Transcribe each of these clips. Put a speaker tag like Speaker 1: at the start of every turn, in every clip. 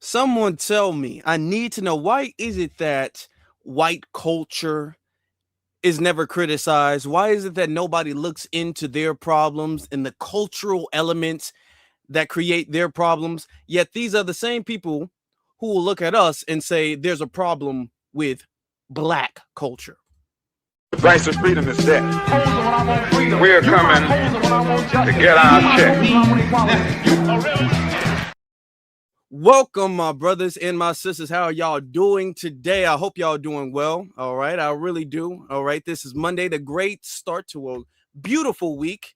Speaker 1: Someone tell me, I need to know, why is it that white culture is never criticized? Why is it that nobody looks into their problems and the cultural elements that create their problems? Yet these are the same people who will look at us and say there's a problem with black culture.
Speaker 2: The price of freedom is death. We're coming to get our check.
Speaker 1: Welcome, my brothers and my sisters. How are y'all doing today? I hope y'all doing well. All right. I really do. All right. This is Monday, the great start to a beautiful week.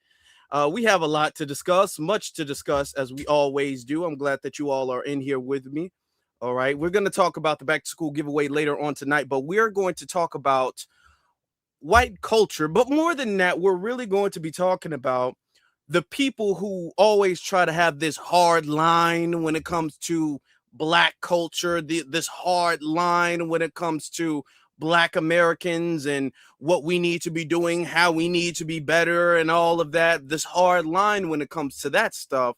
Speaker 1: We have a lot to discuss, much to discuss, as we always do. I'm glad that you all are in here with me. All right. We're going to talk about the back to school giveaway later on tonight, but we're going to talk about white culture. But more than that, we're really going to be talking about the people who always try to have this hard line when it comes to black culture, this hard line when it comes to black Americans and what we need to be doing, how we need to be better and all of that, this hard line when it comes to that stuff.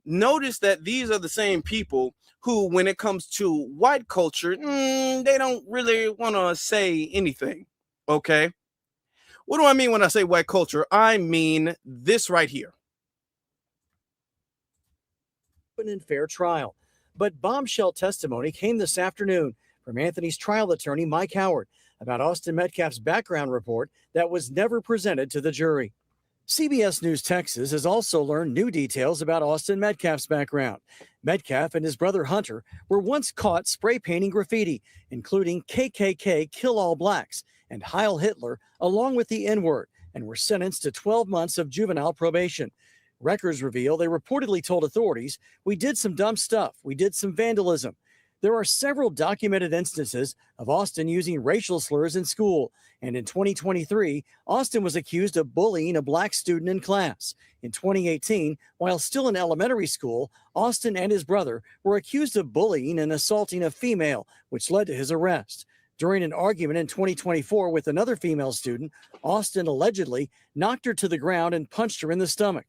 Speaker 1: Notice that these are the same people who, when it comes to white culture, they don't really want to say anything, okay? What do I mean when I say white culture? I mean this right here.
Speaker 3: Open and fair trial. But bombshell testimony came this afternoon from Anthony's trial attorney, Mike Howard, about Austin Metcalf's background report that was never presented to the jury. CBS News Texas has also learned new details about Austin Metcalf's background. Metcalf and his brother Hunter were once caught spray painting graffiti, including KKK Kill All Blacks and Heil Hitler, along with the N-word, and were sentenced to 12 months of juvenile probation. Records reveal they reportedly told authorities, "We did some dumb stuff. We did some vandalism." There are several documented instances of Austin using racial slurs in school. And in 2023, Austin was accused of bullying a black student in class. In 2018, while still in elementary school, Austin and his brother were accused of bullying and assaulting a female, which led to his arrest. During an argument in 2024 with another female student, Austin allegedly knocked her to the ground and punched her in the stomach.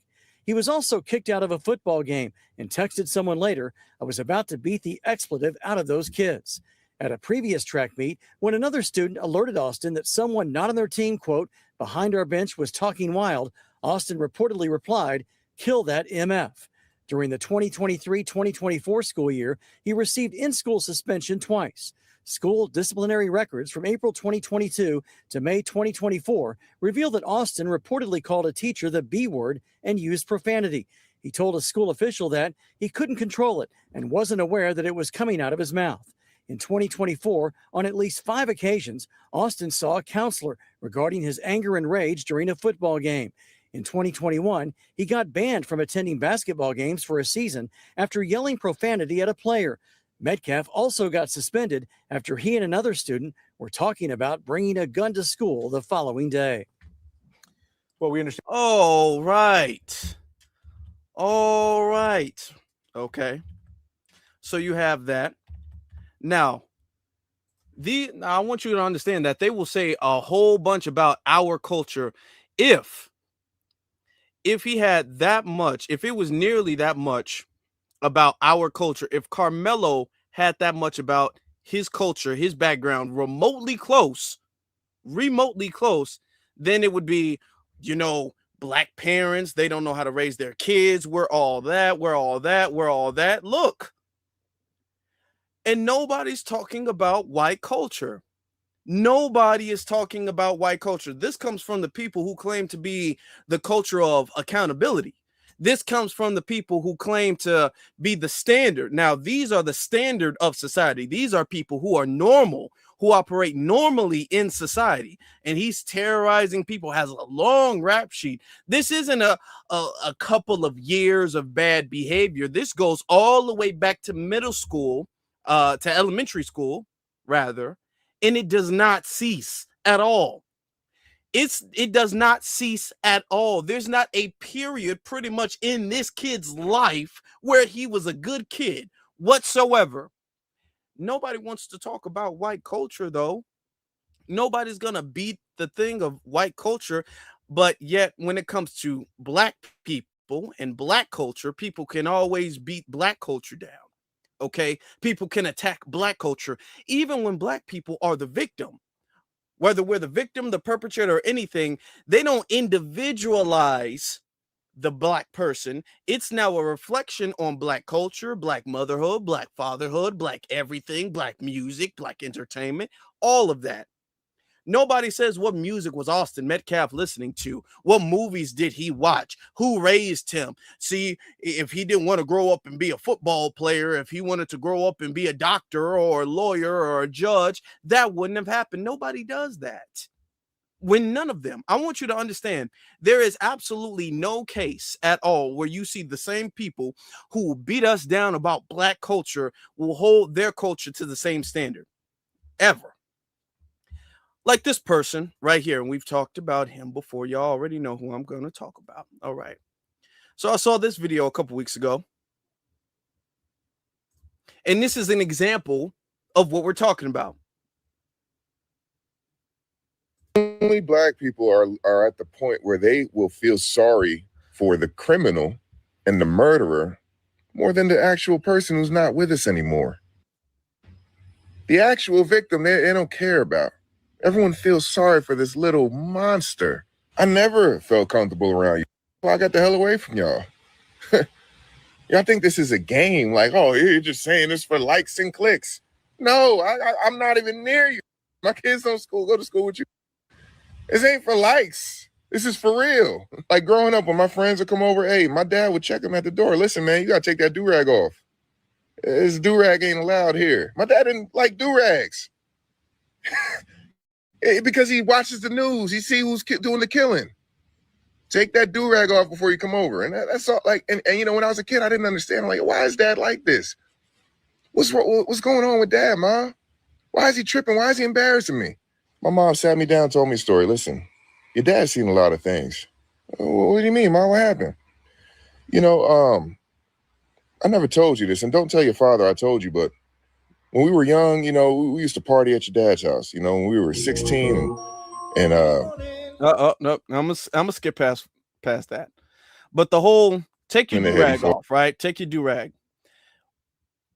Speaker 3: He was also kicked out of a football game and texted someone later, "I was about to beat the expletive out of those kids." At a previous track meet, when another student alerted Austin that someone not on their team, quote, "behind our bench was talking wild," Austin reportedly replied, "Kill that MF." During the 2023-2024 school year, he received in-school suspension twice. School disciplinary records from April 2022 to May 2024 reveal that Austin reportedly called a teacher the B word and used profanity. He told a school official that he couldn't control it and wasn't aware that it was coming out of his mouth. In 2024, on at least 5 occasions, Austin saw a counselor regarding his anger and rage during a football game. In 2021, he got banned from attending basketball games for a season after yelling profanity at a player. Metcalf also got suspended after he and another student were talking about bringing a gun to school the following day.
Speaker 1: Well, we understand. All right. All right. Okay. So you have that. Now, I want you to understand that they will say a whole bunch about our culture if he had that much, if it was nearly that much about our culture, if Carmelo had that much about his culture, his background, remotely close, then it would be, black parents, they don't know how to raise their kids. We're all that. Look. And nobody's talking about white culture. Nobody is talking about white culture. This comes from the people who claim to be the culture of accountability. This comes from the people who claim to be the standard. Now, these are the standard of society. These are people who are normal, who operate normally in society. And he's terrorizing people, has a long rap sheet. This isn't a couple of years of bad behavior. This goes all the way back to middle school, to elementary school, rather. And it does not cease at all. It does not cease at all. There's not a period pretty much in this kid's life where he was a good kid whatsoever. Nobody wants to talk about white culture, though. Nobody's going to beat the thing of white culture. But yet, when it comes to black people and black culture, people can always beat black culture down. Okay, people can attack black culture even when black people are the victim. Whether we're the victim, the perpetrator, or anything, they don't individualize the black person. It's now a reflection on black culture, black motherhood, black fatherhood, black everything, black music, black entertainment, all of that. Nobody says what music was Austin Metcalf listening to? What movies did he watch? Who raised him? See, if he didn't want to grow up and be a football player, if he wanted to grow up and be a doctor or a lawyer or a judge, that wouldn't have happened. Nobody does that. When none of them, I want you to understand, there is absolutely no case at all where you see the same people who will beat us down about black culture will hold their culture to the same standard, ever. Like this person right here, and we've talked about him before. Y'all already know who I'm going to talk about. All right. So I saw this video a couple weeks ago, and this is an example of what we're talking about.
Speaker 4: Only black people are at the point where they will feel sorry for the criminal and the murderer more than the actual person who's not with us anymore. The actual victim, they don't care about. Everyone feels sorry for this little monster. I never felt comfortable around you. Well, I got the hell away from y'all. Y'all think this is a game, like, oh, you're just saying this for likes and clicks. No, I'm not even near you. My kids don't go to school with you. This ain't for likes. This is for real. Like growing up, when my friends would come over, hey, my dad would check them at the door. Listen, man, you gotta take that do-rag off. This do-rag ain't allowed here. My dad didn't like do-rags. Because he watches the news. He see who's doing the killing. Take that do-rag off before you come over. And that's all. Like, and you know, when I was a kid, I didn't understand. I'm like, why is dad like this? What's going on with dad, Mom? Why is he tripping? Why is he embarrassing me? My mom sat me down and told me a story. Listen, your dad's seen a lot of things. What do you mean, Mom? What happened? You know, I never told you this, and don't tell your father I told you, but when we were young, you know, we used to party at your dad's house, you know, when we were 16 and
Speaker 1: no, I'm gonna skip past that. But the whole take your do-rag off, right? Take your do-rag.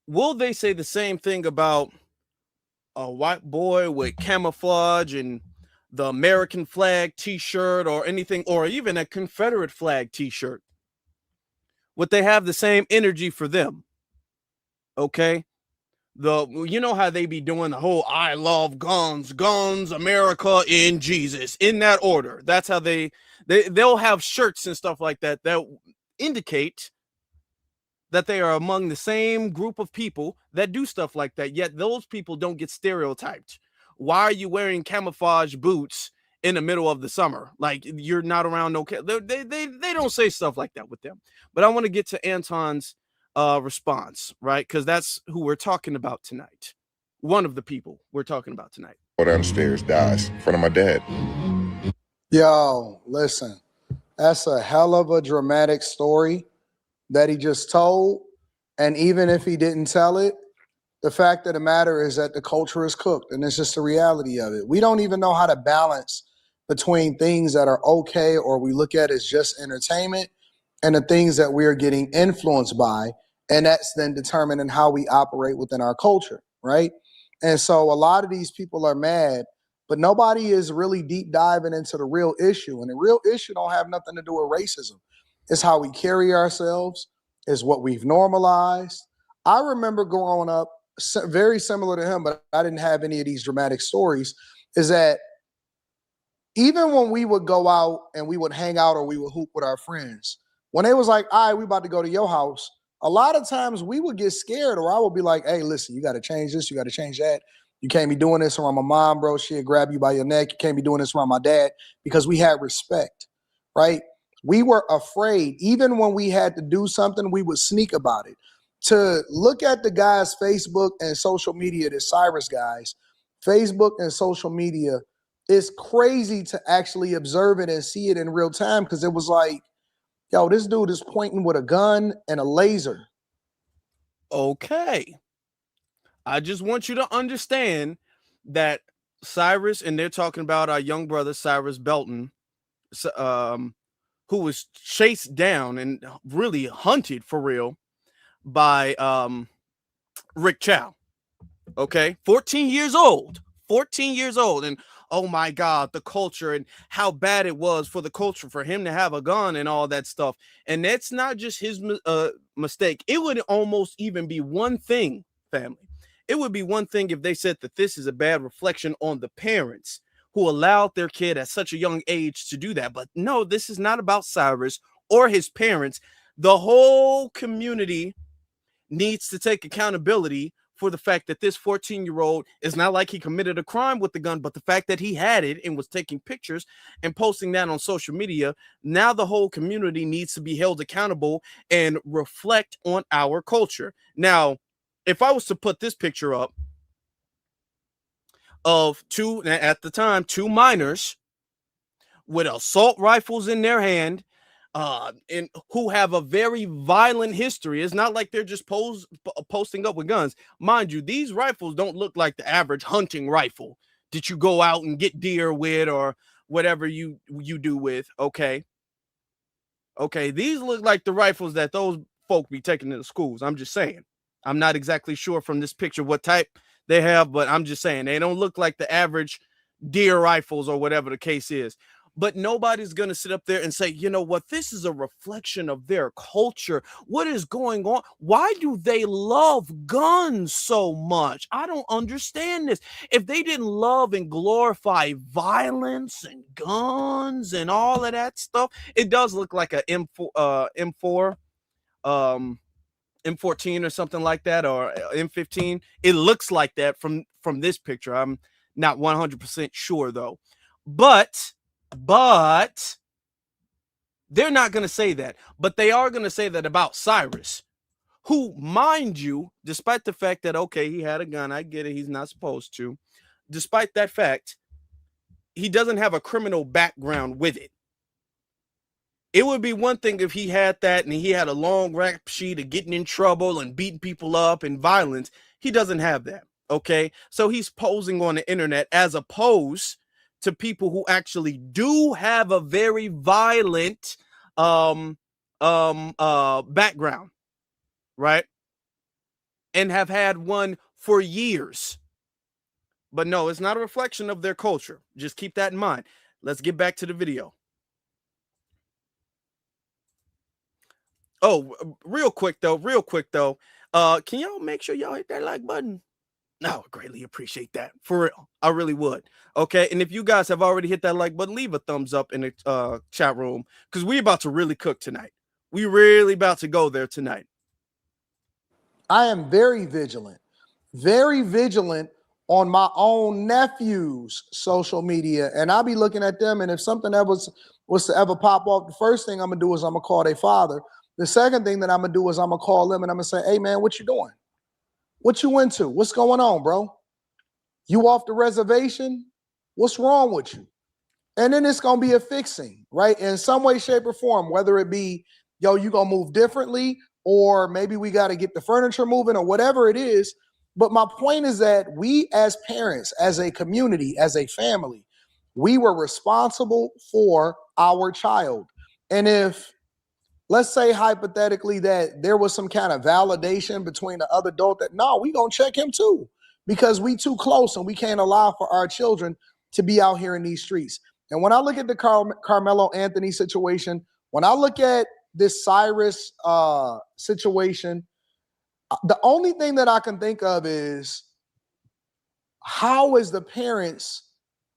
Speaker 1: Will they say the same thing about a white boy with camouflage and the American flag t-shirt or anything, or even a Confederate flag t-shirt? Would they have the same energy for them? Okay. You know how they be doing the whole I love guns, America in Jesus, in that order. That's how they'll have shirts and stuff like that that indicate that they are among the same group of people that do stuff like that. Yet those people don't get stereotyped. Why are you wearing camouflage boots in the middle of the summer? Like you're not around no they don't say stuff like that with them. But I want to get to Anton's response, right? Because that's who we're talking about tonight. One of the people we're talking about tonight.
Speaker 4: Downstairs dies in front of my dad.
Speaker 5: Yo, listen, that's a hell of a dramatic story that he just told. And even if he didn't tell it, the fact of the matter is that the culture is cooked, and it's just the reality of it. We don't even know how to balance between things that are okay or we look at as just entertainment and the things that we are getting influenced by. And that's then determining how we operate within our culture, right? And so a lot of these people are mad, but nobody is really deep diving into the real issue. And the real issue don't have nothing to do with racism. It's how we carry ourselves, is what we've normalized. I remember growing up, very similar to him, but I didn't have any of these dramatic stories, is that even when we would go out and we would hang out or we would hoop with our friends, when they was like, all right, we about to go to your house, a lot of times we would get scared, or I would be like, hey, listen, you got to change this, you got to change that. You can't be doing this around my mom, bro. She'll grab you by your neck. You can't be doing this around my dad, because we had respect, right? We were afraid. Even when we had to do something, we would sneak about it. To look at the guy's Facebook and social media, the Cyrus guys, Facebook and social media, it's crazy to actually observe it and see it in real time, because it was like, yo, this dude is pointing with a gun and a laser.
Speaker 1: Okay. I just want you to understand that Cyrus, and they're talking about our young brother, Cyrus Belton, who was chased down and really hunted for real by Rick Chow. Okay, 14 years old. 14 years old. And oh my God, the culture and how bad it was for the culture for him to have a gun and all that stuff. And that's not just his mistake. It would almost even be one thing, family. It would be one thing if they said that this is a bad reflection on the parents who allowed their kid at such a young age to do that. But no, this is not about Cyrus or his parents. The whole community needs to take accountability for the fact that this 14-year-old is not like he committed a crime with the gun, but the fact that he had it and was taking pictures and posting that on social media. Now the whole community needs to be held accountable and reflect on our culture. Now, if I was to put this picture up of at the time, two minors with assault rifles in their hand, and who have a very violent history. It's not like they're just posting up with guns. Mind you, these rifles don't look like the average hunting rifle that you go out and get deer with or whatever you do with. Okay, these look like the rifles that those folk be taking to the schools. I'm just saying. I'm not exactly sure from this picture what type they have, but I'm just saying they don't look like the average deer rifles or whatever the case is. But nobody's going to sit up there and say, you know what, this is a reflection of their culture. What is going on? Why do they love guns so much? I don't understand this. If they didn't love and glorify violence and guns and all of that stuff, it does look like a M4, M14 or something like that, or M15. It looks like that from this picture. I'm not 100% sure though. But they're not going to say that. But they are going to say that about Cyrus, who, mind you, despite the fact that, okay, he had a gun, I get it, he's not supposed to. Despite that fact, he doesn't have a criminal background with it. It would be one thing if he had that and he had a long rap sheet of getting in trouble and beating people up and violence. He doesn't have that, okay? So he's posing on the internet as opposed to people who actually do have a very violent background, right? And have had one for years. But no, it's not a reflection of their culture. Just keep that in mind. Let's get back to the video. Oh, real quick though, can y'all make sure y'all hit that like button? No, I greatly appreciate that. For real. I really would. Okay. And if you guys have already hit that like button, leave a thumbs up in the chat room, because we're about to really cook tonight. We really about to go there tonight.
Speaker 5: I am very vigilant on my own nephew's social media. And I'll be looking at them. And if something ever was to ever pop off, the first thing I'm going to do is I'm going to call their father. The second thing that I'm going to do is I'm going to call them and I'm going to say, hey, man, what you doing? What you into? What's going on, bro? You off the reservation? What's wrong with you? And then it's going to be a fixing, right? In some way, shape, or form, whether it be, yo, you going to move differently, or maybe we got to get the furniture moving, or whatever it is. But my point is that we as parents, as a community, as a family, we were responsible for our child. And if, let's say hypothetically that there was some kind of validation between the other adult, that no, we gonna check him too, because we too close and we can't allow for our children to be out here in these streets. And when I look at the Carmelo Anthony situation, when I look at this Cyrus situation, the only thing that I can think of is, how is the parents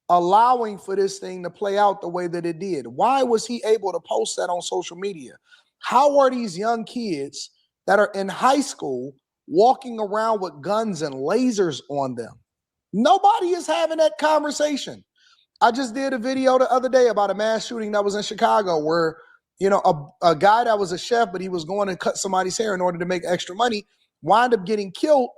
Speaker 5: allowing for this thing to play out the way that it did? Why was he able to post that on social media? How are these young kids that are in high school walking around with guns and lasers on them? Nobody is having that conversation. I just did a video the other day about a mass shooting that was in Chicago where, you know, a guy that was a chef, but he was going to cut somebody's hair in order to make extra money, wound up getting killed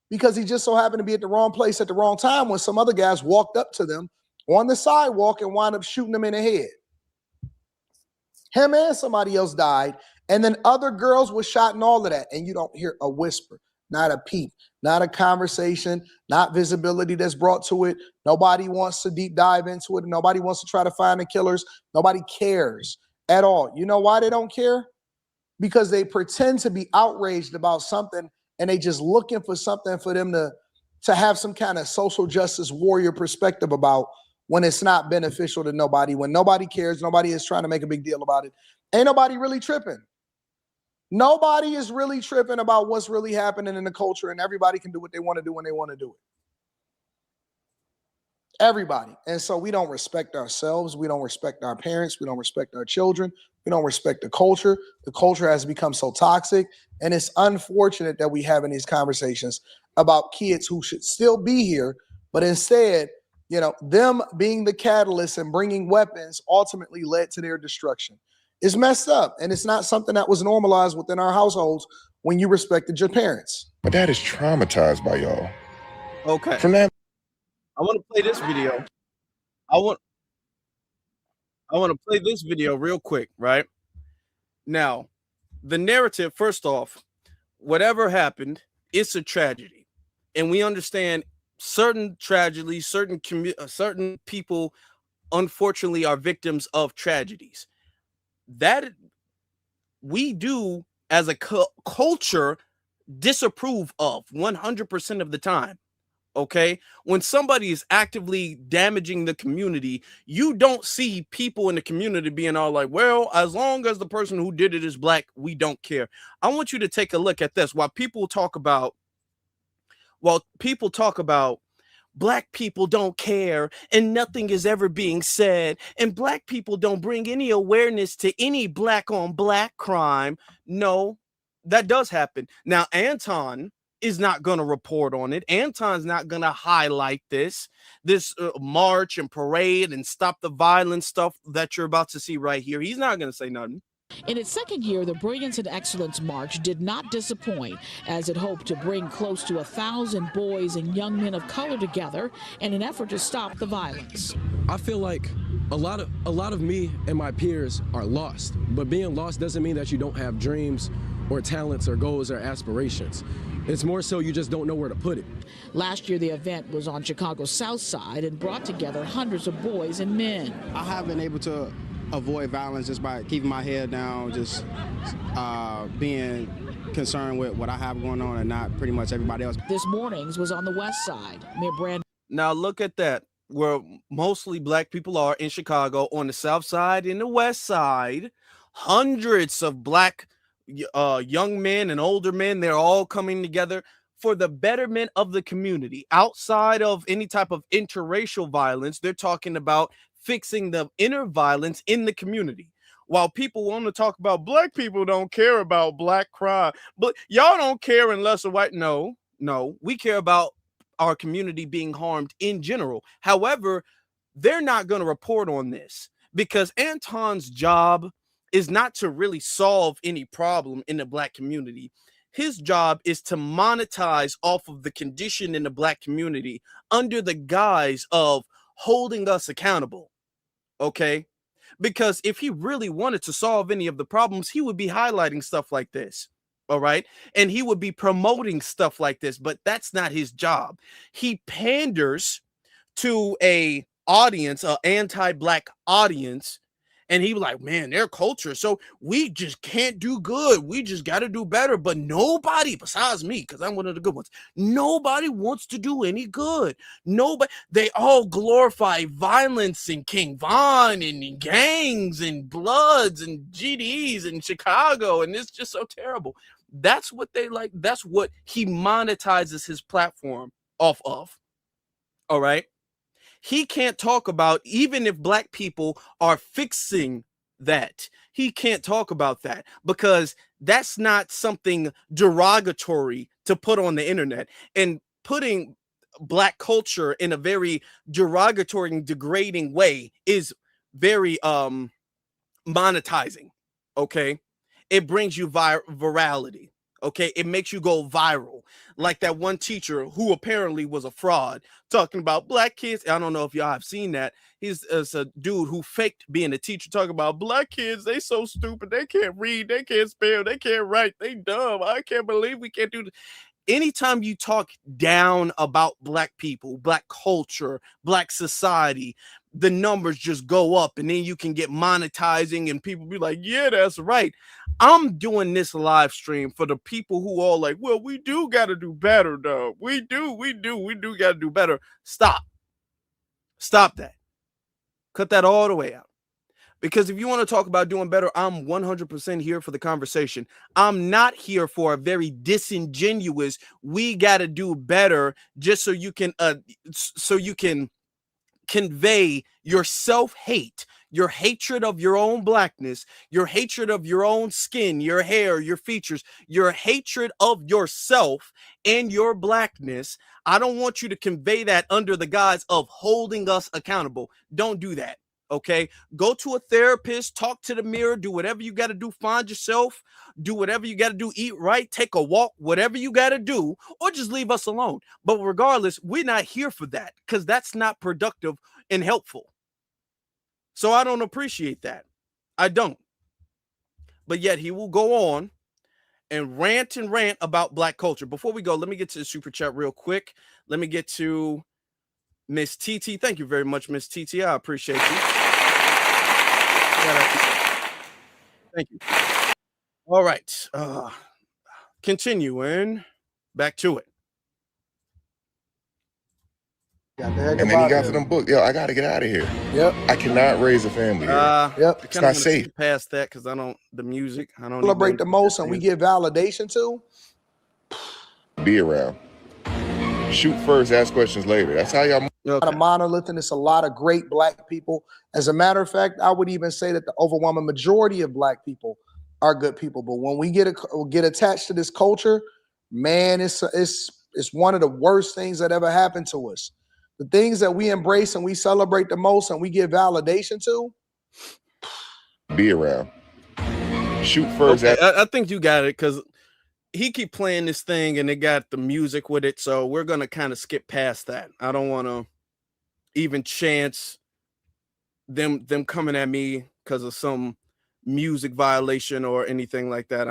Speaker 5: because he just so happened to be at the wrong place at the wrong time when some other guys walked up to them on the sidewalk and wound up shooting them in the head. Him and somebody else died, and then other girls were shot and all of that, and you don't hear a whisper, not a peep, not a conversation, not visibility that's brought to it. Nobody wants to deep dive into it. Nobody wants to try to find the killers. Nobody cares at all. You know why they don't care? Because they pretend to be outraged about something and they just looking for something for them to have some kind of social justice warrior perspective about, when it's not beneficial to nobody, when nobody cares, nobody is trying to make a big deal about it. Ain't nobody really tripping. Nobody is really tripping about what's really happening in the culture, and everybody can do what they want to do when they want to do it. Everybody. And so we don't respect ourselves. We don't respect our parents. We don't respect our children. We don't respect the culture. The culture has become so toxic. And it's unfortunate that we having these conversations about kids who should still be here, but instead, them being the catalyst and bringing weapons ultimately led to their destruction. It's messed up. And it's not something that was normalized within our households when you respected your parents.
Speaker 4: My dad is traumatized by y'all.
Speaker 1: Okay.
Speaker 4: From that,
Speaker 1: I want to play this video. I want to play this video real quick, right? Now, the narrative, first off, whatever happened, it's a tragedy. And we understand certain tragedies, certain people, unfortunately, are victims of tragedies. That we do, as a culture, disapprove of 100% of the time. Okay, when somebody is actively damaging the community, you don't see people in the community being all like, well, as long as the person who did it is black, we don't care. I want you to take a look at this. While people talk about black people don't care and nothing is ever being said, and black people don't bring any awareness to any black on black crime. No, that does happen. Now, Anton is not going to report on it. Anton's not going to highlight this march and parade and stop the violence stuff that you're about to see right here. He's not going to say nothing.
Speaker 6: In its second year, the Brilliance and Excellence March did not disappoint, as it hoped to bring close to 1,000 boys and young men of color together in an effort to stop the violence.
Speaker 7: I feel like a lot of me and my peers are lost, but being lost doesn't mean that you don't have dreams or talents or goals or aspirations. It's more so you just don't know where to put it.
Speaker 6: Last year, the event was on Chicago's South Side and brought together hundreds of boys and men.
Speaker 8: I have been able to avoid violence just by keeping my head down, just being concerned with what I have going on and not pretty much everybody else.
Speaker 6: This morning's was on the West Side. Mayor Brand.
Speaker 1: Now look at that, where mostly black people are in Chicago. On the South Side, in the West Side, hundreds of black young men and older men, they're all coming together for the betterment of the community. Outside of any type of interracial violence, they're talking about fixing the inner violence in the community. While people want to talk about black people don't care about black crime, but y'all don't care unless a white. No, we care about our community being harmed in general. However, they're not going to report on this because Anton's job is not to really solve any problem in the black community. His job is to monetize off of the condition in the black community under the guise of holding us accountable. Okay? Because if he really wanted to solve any of the problems, he would be highlighting stuff like this. All right. And he would be promoting stuff like this, but that's not his job. He panders to a anti-black audience. And he was like, man, their culture. So we just can't do good. We just got to do better. But nobody besides me, because I'm one of the good ones, nobody wants to do any good. Nobody. They all glorify violence and King Von and gangs and Bloods and GDs in Chicago. And it's just so terrible. That's what they like. That's what he monetizes his platform off of. All right. He can't talk about, even if black people are fixing that, he can't talk about that because that's not something derogatory to put on the internet. And putting black culture in a very derogatory and degrading way is very monetizing. Okay. It brings you virality. Okay, it makes you go viral. Like that one teacher who apparently was a fraud talking about black kids. I don't know if y'all have seen that. He's a dude who faked being a teacher talking about black kids. They so stupid. They can't read. They can't spell. They can't write. They dumb. I can't believe we can't do this. Anytime you talk down about black people, black culture, black society, the numbers just go up, and then you can get monetizing and people be like, yeah, that's right. I'm doing this live stream for the people who are like, well, we do got to do better though. We do got to do better. Stop that. Cut that all the way out. Because if you want to talk about doing better, I'm 100% here for the conversation. I'm not here for a very disingenuous, we got to do better just so you can convey your self-hate, your hatred of your own blackness, your hatred of your own skin, your hair, your features, your hatred of yourself and your blackness. I don't want you to convey that under the guise of holding us accountable. Don't do that. Okay, go to a therapist, talk to the mirror, do whatever you got to do, find yourself, do whatever you got to do, eat right, take a walk, whatever you got to do, or just leave us alone. But regardless, we're not here for that because that's not productive and helpful. So I don't appreciate that. I don't. But yet he will go on and rant about black culture. Before we go, let me get to the super chat real quick. Let me get to Miss TT. Thank you very much, Miss TT. I appreciate you. Thank you. All right. Continuing back to it.
Speaker 4: And then he got to them books. Yo, I got to get out of here.
Speaker 5: Yep.
Speaker 4: I cannot raise a family here.
Speaker 5: Yep.
Speaker 4: It's not safe.
Speaker 1: Past that because I don't, the music, I don't
Speaker 5: Celebrate the most and we get validation to.
Speaker 4: Be around. Shoot first, ask questions later. That's how y'all.
Speaker 5: A lot of monolith, and it's a lot of great black people. As a matter of fact, I would even say that the overwhelming majority of black people are good people. But when we get attached to this culture, man, it's one of the worst things that ever happened to us. The things that we embrace and we celebrate the most and we give validation to.
Speaker 4: Be around. Shoot first.
Speaker 1: Okay, I think you got it because he keep playing this thing and they got the music with it. So we're going to kind of skip past that. I don't want to even chance them coming at me because of some music violation or anything like that.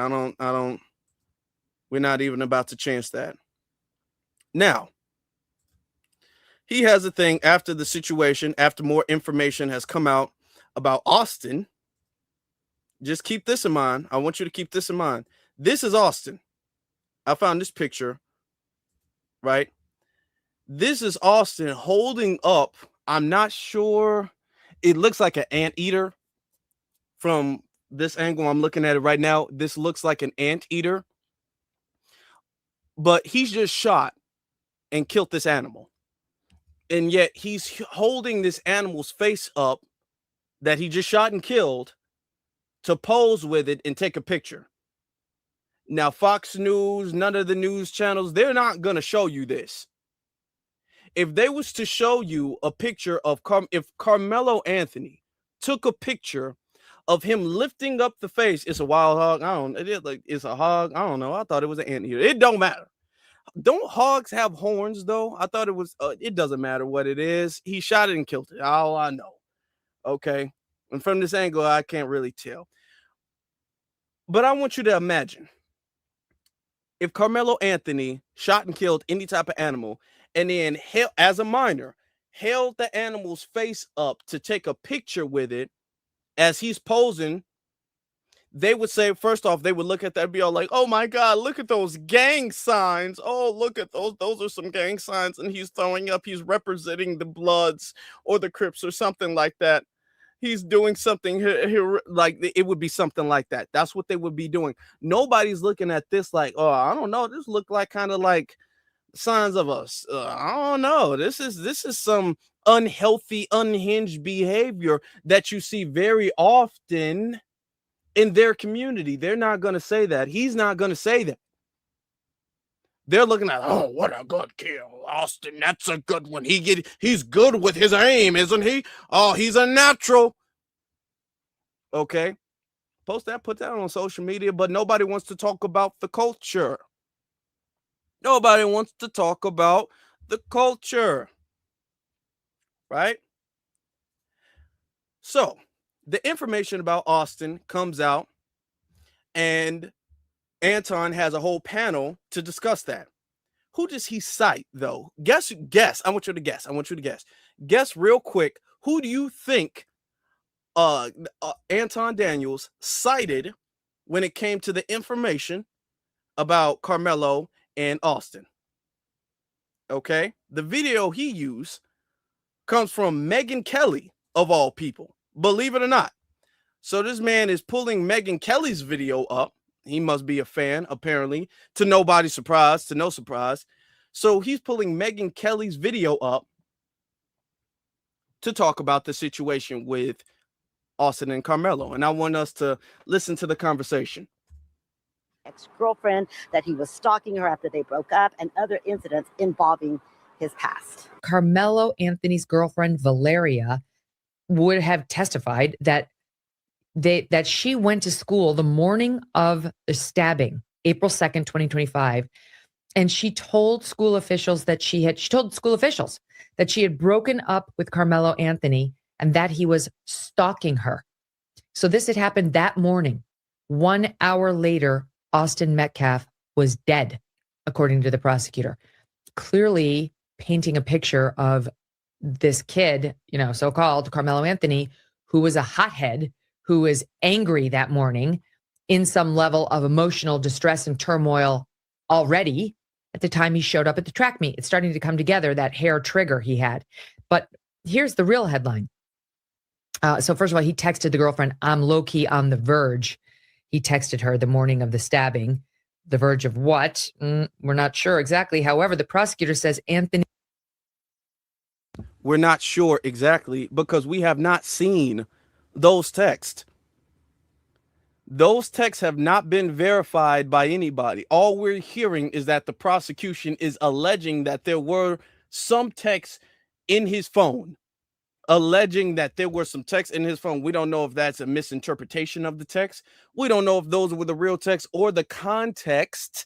Speaker 1: We're not even about to chance that. Now, he has a thing after the situation, after more information has come out about Austin. Just keep this in mind. I want you to keep this in mind. This is Austin. I found this picture, right? This is Austin holding up. I'm not sure. It looks like an anteater from this angle. I'm looking at it right now. This looks like an anteater, but he's just shot and killed this animal. And yet he's holding this animal's face up that he just shot and killed to pose with it and take a picture. Now, Fox News, none of the news channels, they're not going to show you this. If they was to show you a picture of if Carmelo Anthony took a picture of him lifting up the face, it's a wild hog. It's a hog. I don't know. I thought it was an anteater. It don't matter. Don't hogs have horns though? I thought it was, it doesn't matter what it is. He shot it and killed it. All I know. Okay. And from this angle, I can't really tell. But I want you to imagine if Carmelo Anthony shot and killed any type of animal and then as a minor held the animal's face up to take a picture with it as he's posing, they would say, first off, they would look at that and be all like, oh my God, look at those gang signs. Oh, look at those. Those are some gang signs. And he's throwing up, he's representing the Bloods or the Crips or something like that. He's doing something here, like it would be something like that. That's what they would be doing. Nobody's looking at this like, oh, I don't know. This look like kind of like signs of us. I don't know. This is some unhealthy, unhinged behavior that you see very often in their community. They're not going to say that. He's not going to say that. They're looking at, oh, what a good kill. Austin, that's a good one. He's good with his aim, isn't he? Oh, he's a natural. Okay. Post that, put that on social media, but nobody wants to talk about the culture. Nobody wants to talk about the culture. Right? So, the information about Austin comes out, and Anton has a whole panel to discuss that. Who does he cite, though? Guess. I want you to guess. Guess real quick who do you think Anton Daniels cited when it came to the information about Carmelo and Austin? Okay, the video he used comes from Megyn Kelly, of all people, believe it or not. So this man is pulling Megyn Kelly's video up. He must be a fan, apparently, to nobody's surprise, to no surprise. So he's pulling Megyn Kelly's video up to talk about the situation with Austin and Carmelo. And I want us to listen to the conversation.
Speaker 9: Ex-girlfriend, that he was stalking her after they broke up, and other incidents involving his past.
Speaker 10: Carmelo Anthony's girlfriend, Valeria, would have testified that that she went to school the morning of the stabbing, April 2nd, 2025. And she told school officials that she had broken up with Carmelo Anthony and that he was stalking her. So this had happened that morning. 1 hour later, Austin Metcalf was dead, according to the prosecutor, clearly painting a picture of this kid, so-called Carmelo Anthony, who was a hothead, who was angry that morning, in some level of emotional distress and turmoil already at the time he showed up at the track meet. It's starting to come together, that hair trigger he had. But here's the real headline. So first of all, he texted the girlfriend, "I'm low-key on the verge." He texted her the morning of the stabbing. The verge of what? We're not sure exactly. However, the prosecutor says Anthony...
Speaker 1: We're not sure exactly because we have not seen those texts. Those texts have not been verified by anybody. All we're hearing is that the prosecution is alleging that there were some texts in his phone. We don't know if that's a misinterpretation of the text. We don't know if those were the real texts or the context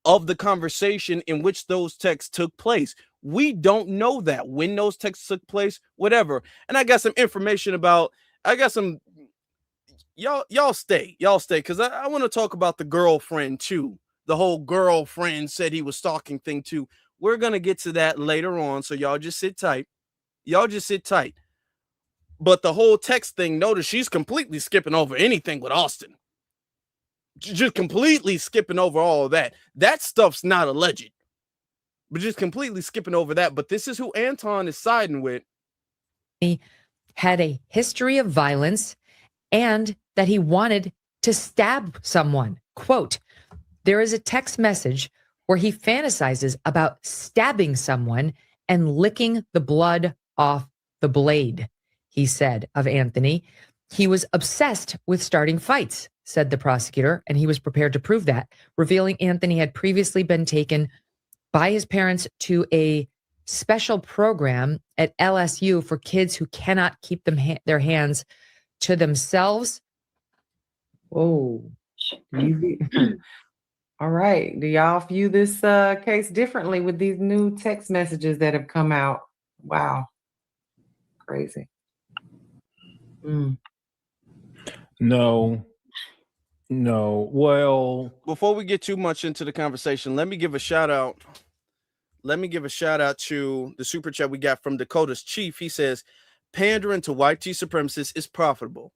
Speaker 1: of the conversation in which those texts took place. We don't know that, when those texts took place, whatever. And I got some information about, y'all stay, because I want to talk about the girlfriend too. The whole girlfriend said he was stalking thing too. We're going to get to that later on, so y'all just sit tight. But the whole text thing, notice she's completely skipping over anything with Austin. Just completely skipping over all of that. That stuff's not alleged. But just completely skipping over that. But this is who Anton is siding with.
Speaker 10: He had a history of violence and that he wanted to stab someone. Quote, there is a text message where he fantasizes about stabbing someone and licking the blood off the blade, he said of Anthony. He was obsessed with starting fights, said the prosecutor, and he was prepared to prove that, revealing Anthony had previously been taken by his parents to a special program at LSU for kids who cannot keep their hands to themselves.
Speaker 11: Oh, all right. Do y'all view this case differently with these new text messages that have come out? Wow. Crazy.
Speaker 12: No. Well,
Speaker 1: before we get too much into the conversation, let me give a shout out. To the super chat we got from Dakota's Chief. He says, pandering to white tea supremacists is profitable.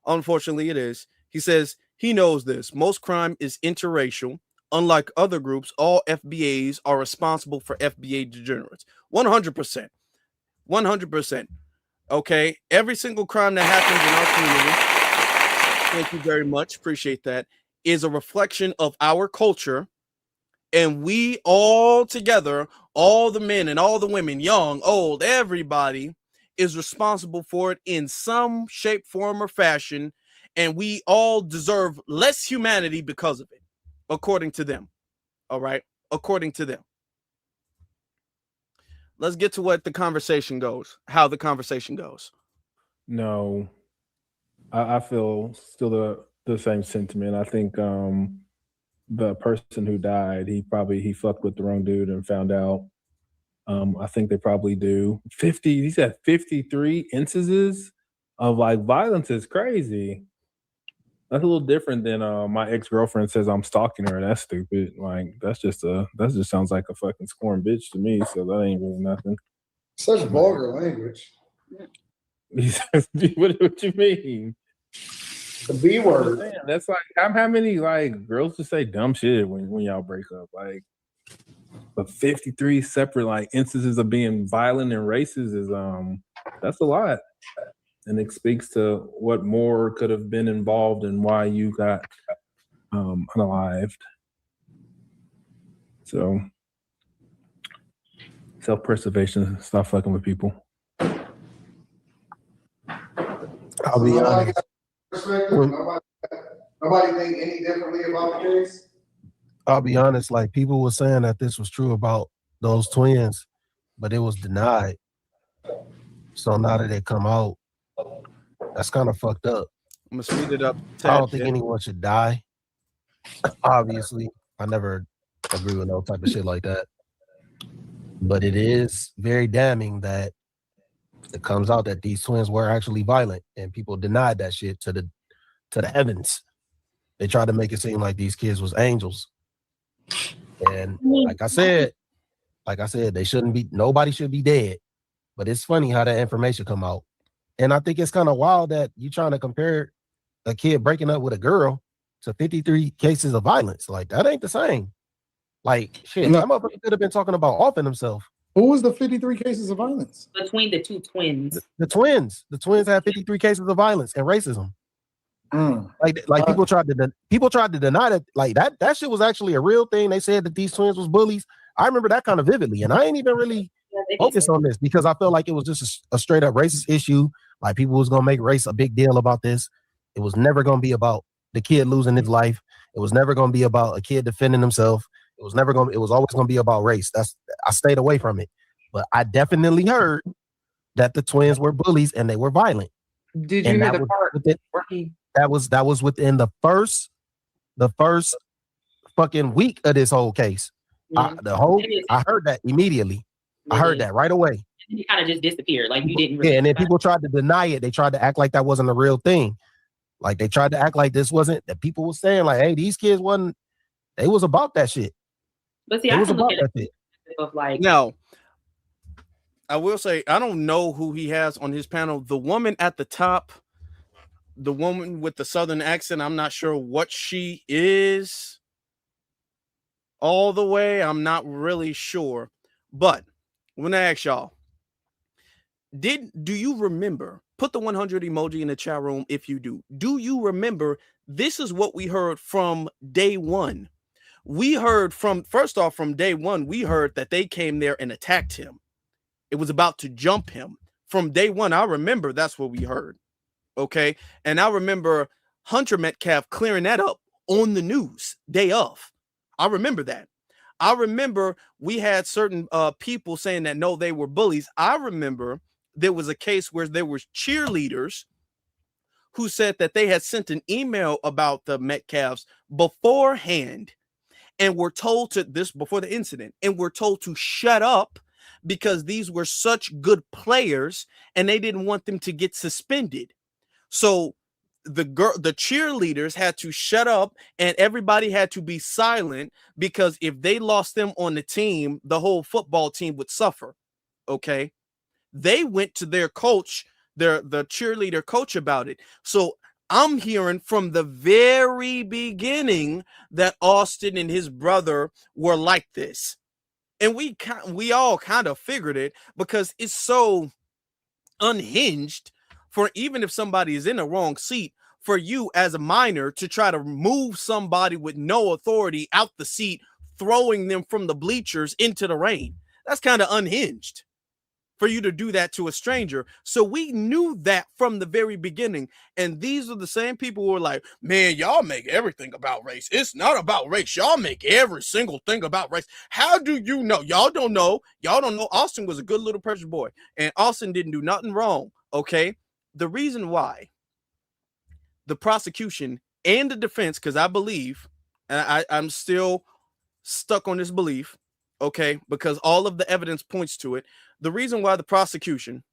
Speaker 1: Unfortunately, it is. He says he knows this. Most crime is interracial. Unlike other groups, all FBAs are responsible for FBA degenerates. 100%. 100%. Okay. Every single crime that happens in our community, thank you very much, appreciate that, is a reflection of our culture. And we all together, all the men and all the women, young, old, everybody is responsible for it in some shape, form, or fashion. And we all deserve less humanity because of it, according to them. All right. According to them. Let's get to what the conversation goes, how the conversation goes.
Speaker 12: No, I feel still the same sentiment. I think the person who died, he fucked with the wrong dude and found out. I think they probably do. He said 53 instances of like violence is crazy. That's a little different than my ex-girlfriend says I'm stalking her. That's stupid. Like that just sounds like a fucking scorn bitch to me. So that ain't really nothing.
Speaker 5: Such vulgar language.
Speaker 12: What you mean?
Speaker 5: The B word.
Speaker 12: Man, that's like how many like girls just say dumb shit when y'all break up? Like, but 53 separate like instances of being violent and racist is that's a lot. And it speaks to what more could have been involved and why you got unalived. So self-preservation, stop fucking with people.
Speaker 5: I'll be honest. Nobody think any differently about the case?
Speaker 13: I'll be honest, like people were saying that this was true about those twins, but it was denied. So now that they come out, that's kind of fucked up.
Speaker 1: I'm gonna speed it up.
Speaker 13: I don't think anyone should die. Obviously, I never agree with no type of shit like that. But it is very damning that it comes out that these twins were actually violent, and people denied that shit to the heavens. They tried to make it seem like these kids was angels. And like I said, they shouldn't be. Nobody should be dead. But it's funny how that information come out. And I think it's kind of wild that you trying to compare a kid breaking up with a girl to 53 cases of violence. Like, that ain't the same. Like, shit, that motherfucker could have been talking about offing himself.
Speaker 5: Who was the 53 cases of violence?
Speaker 14: Between the two twins.
Speaker 13: The twins had 53 cases of violence and racism. Like people tried to deny that. Like that shit was actually a real thing. They said that these twins was bullies. I remember that kind of vividly, and I ain't even really focused on this because I felt like it was just a straight up racist issue. Like people was gonna make race a big deal about this. It was never gonna be about the kid losing his life. It was never gonna be about a kid defending himself. It was always gonna be about race. I stayed away from it. But I definitely heard that the twins were bullies and they were violent.
Speaker 11: Did you hear the part where he?
Speaker 13: That was within the first fucking week of this whole case. I heard that immediately. I heard that right away.
Speaker 14: He kind of just disappeared. Like you didn't really.
Speaker 13: Yeah, and then people tried to deny it. They tried to act like that wasn't a real thing. Like they tried to act like this wasn't, that people were saying like, hey, these kids wasn't, they was about that shit.
Speaker 14: But see, I can look at it of like.
Speaker 1: Now, I will say, I don't know who he has on his panel. The woman at the top, the woman with the Southern accent, I'm not sure what she is all the way. I'm not really sure. But when I ask y'all, do you remember? Put the 100 emoji in the chat room if you do. Do you remember? This is what we heard from day one. We heard from day one, we heard that they came there and attacked him. It was about to jump him. From day one, I remember that's what we heard. Okay. And I remember Hunter Metcalf clearing that up on the news day of. I remember that. I remember we had certain people saying that no, they were bullies. I remember there was a case where there were cheerleaders who said that they had sent an email about the Metcalfs beforehand and were told to this before the incident and were told to shut up because these were such good players and they didn't want them to get suspended. So the cheerleaders had to shut up and everybody had to be silent because if they lost them on the team, the whole football team would suffer. Okay. They went to their coach, the cheerleader coach about it. So I'm hearing from the very beginning that Austin and his brother were like this. And we all kind of figured it because it's so unhinged for even if somebody is in the wrong seat, for you as a minor to try to move somebody with no authority out the seat, throwing them from the bleachers into the rain. That's kind of unhinged for you to do that to a stranger. So we knew that from the very beginning. And these are the same people who were like, man, y'all make everything about race. It's not about race. Y'all make every single thing about race. How do you know? Y'all don't know. Y'all don't know. Austin was a good little precious boy. And Austin didn't do nothing wrong. Okay. The reason why the prosecution and the defense, because I believe, and I'm still stuck on this belief, okay, because all of the evidence points to it. The reason why the prosecution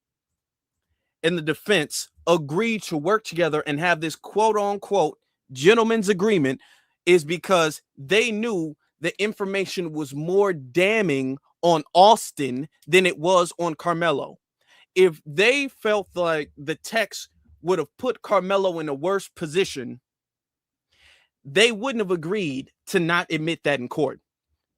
Speaker 1: and the defense agreed to work together and have this quote unquote gentleman's agreement is because they knew the information was more damning on Austin than it was on Carmelo. if they felt like the text would have put Carmelo in a worse position, they wouldn't have agreed to not admit that in court.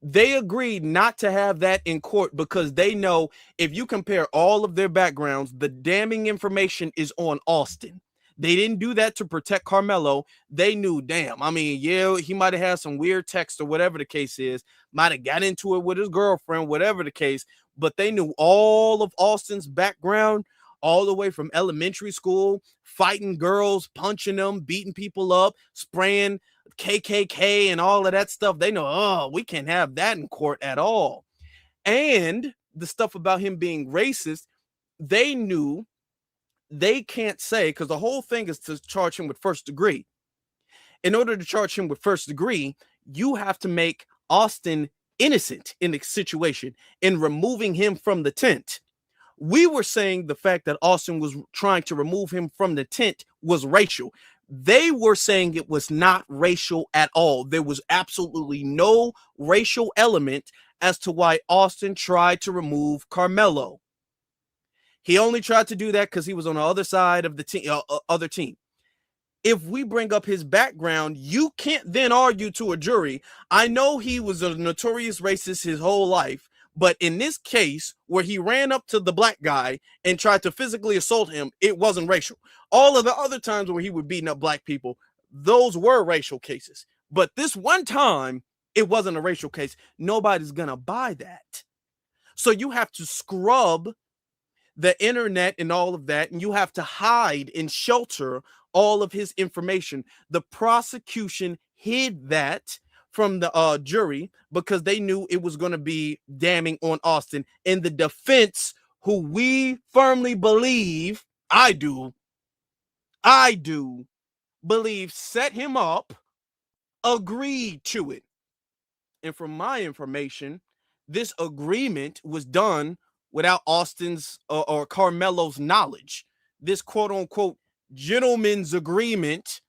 Speaker 1: They agreed not to have that in court because they know if you compare all of their backgrounds, the damning information is on Austin. They didn't do that to protect Carmelo. They knew, damn, I mean, yeah, he might have had some weird text or whatever the case is, might have got into it with his girlfriend, whatever the case, but they knew all of Austin's background, all the way from elementary school, fighting girls, punching them, beating people up, spraying KKK and all of that stuff. They know, oh, we can't have that in court at all. And the stuff about him being racist, they knew they can't say, because the whole thing is to charge him with first degree. In order to charge him with first degree, you have to make Austin innocent in the situation in removing him from the tent. We were saying the fact that Austin was trying to remove him from the tent was racial. They were saying it was not racial at all. There was absolutely no racial element as to why Austin tried to remove Carmelo. He only tried to do that because he was on the other side of the team, other team. If we bring up his background, you can't then argue to a jury, I know he was a notorious racist his whole life, but in this case where he ran up to the black guy and tried to physically assault him, it wasn't racial. All of the other times where he was beating up black people, those were racial cases. But this one time, it wasn't a racial case. Nobody's gonna buy that. So you have to scrub the internet and all of that, and you have to hide and shelter all of his information. The prosecution hid that from the jury because they knew it was going to be damning on Austin. And the defense, who we firmly believe, I do believe set him up, agreed to it. And from my information, this agreement was done without Austin's or Carmelo's knowledge. This quote unquote gentleman's agreement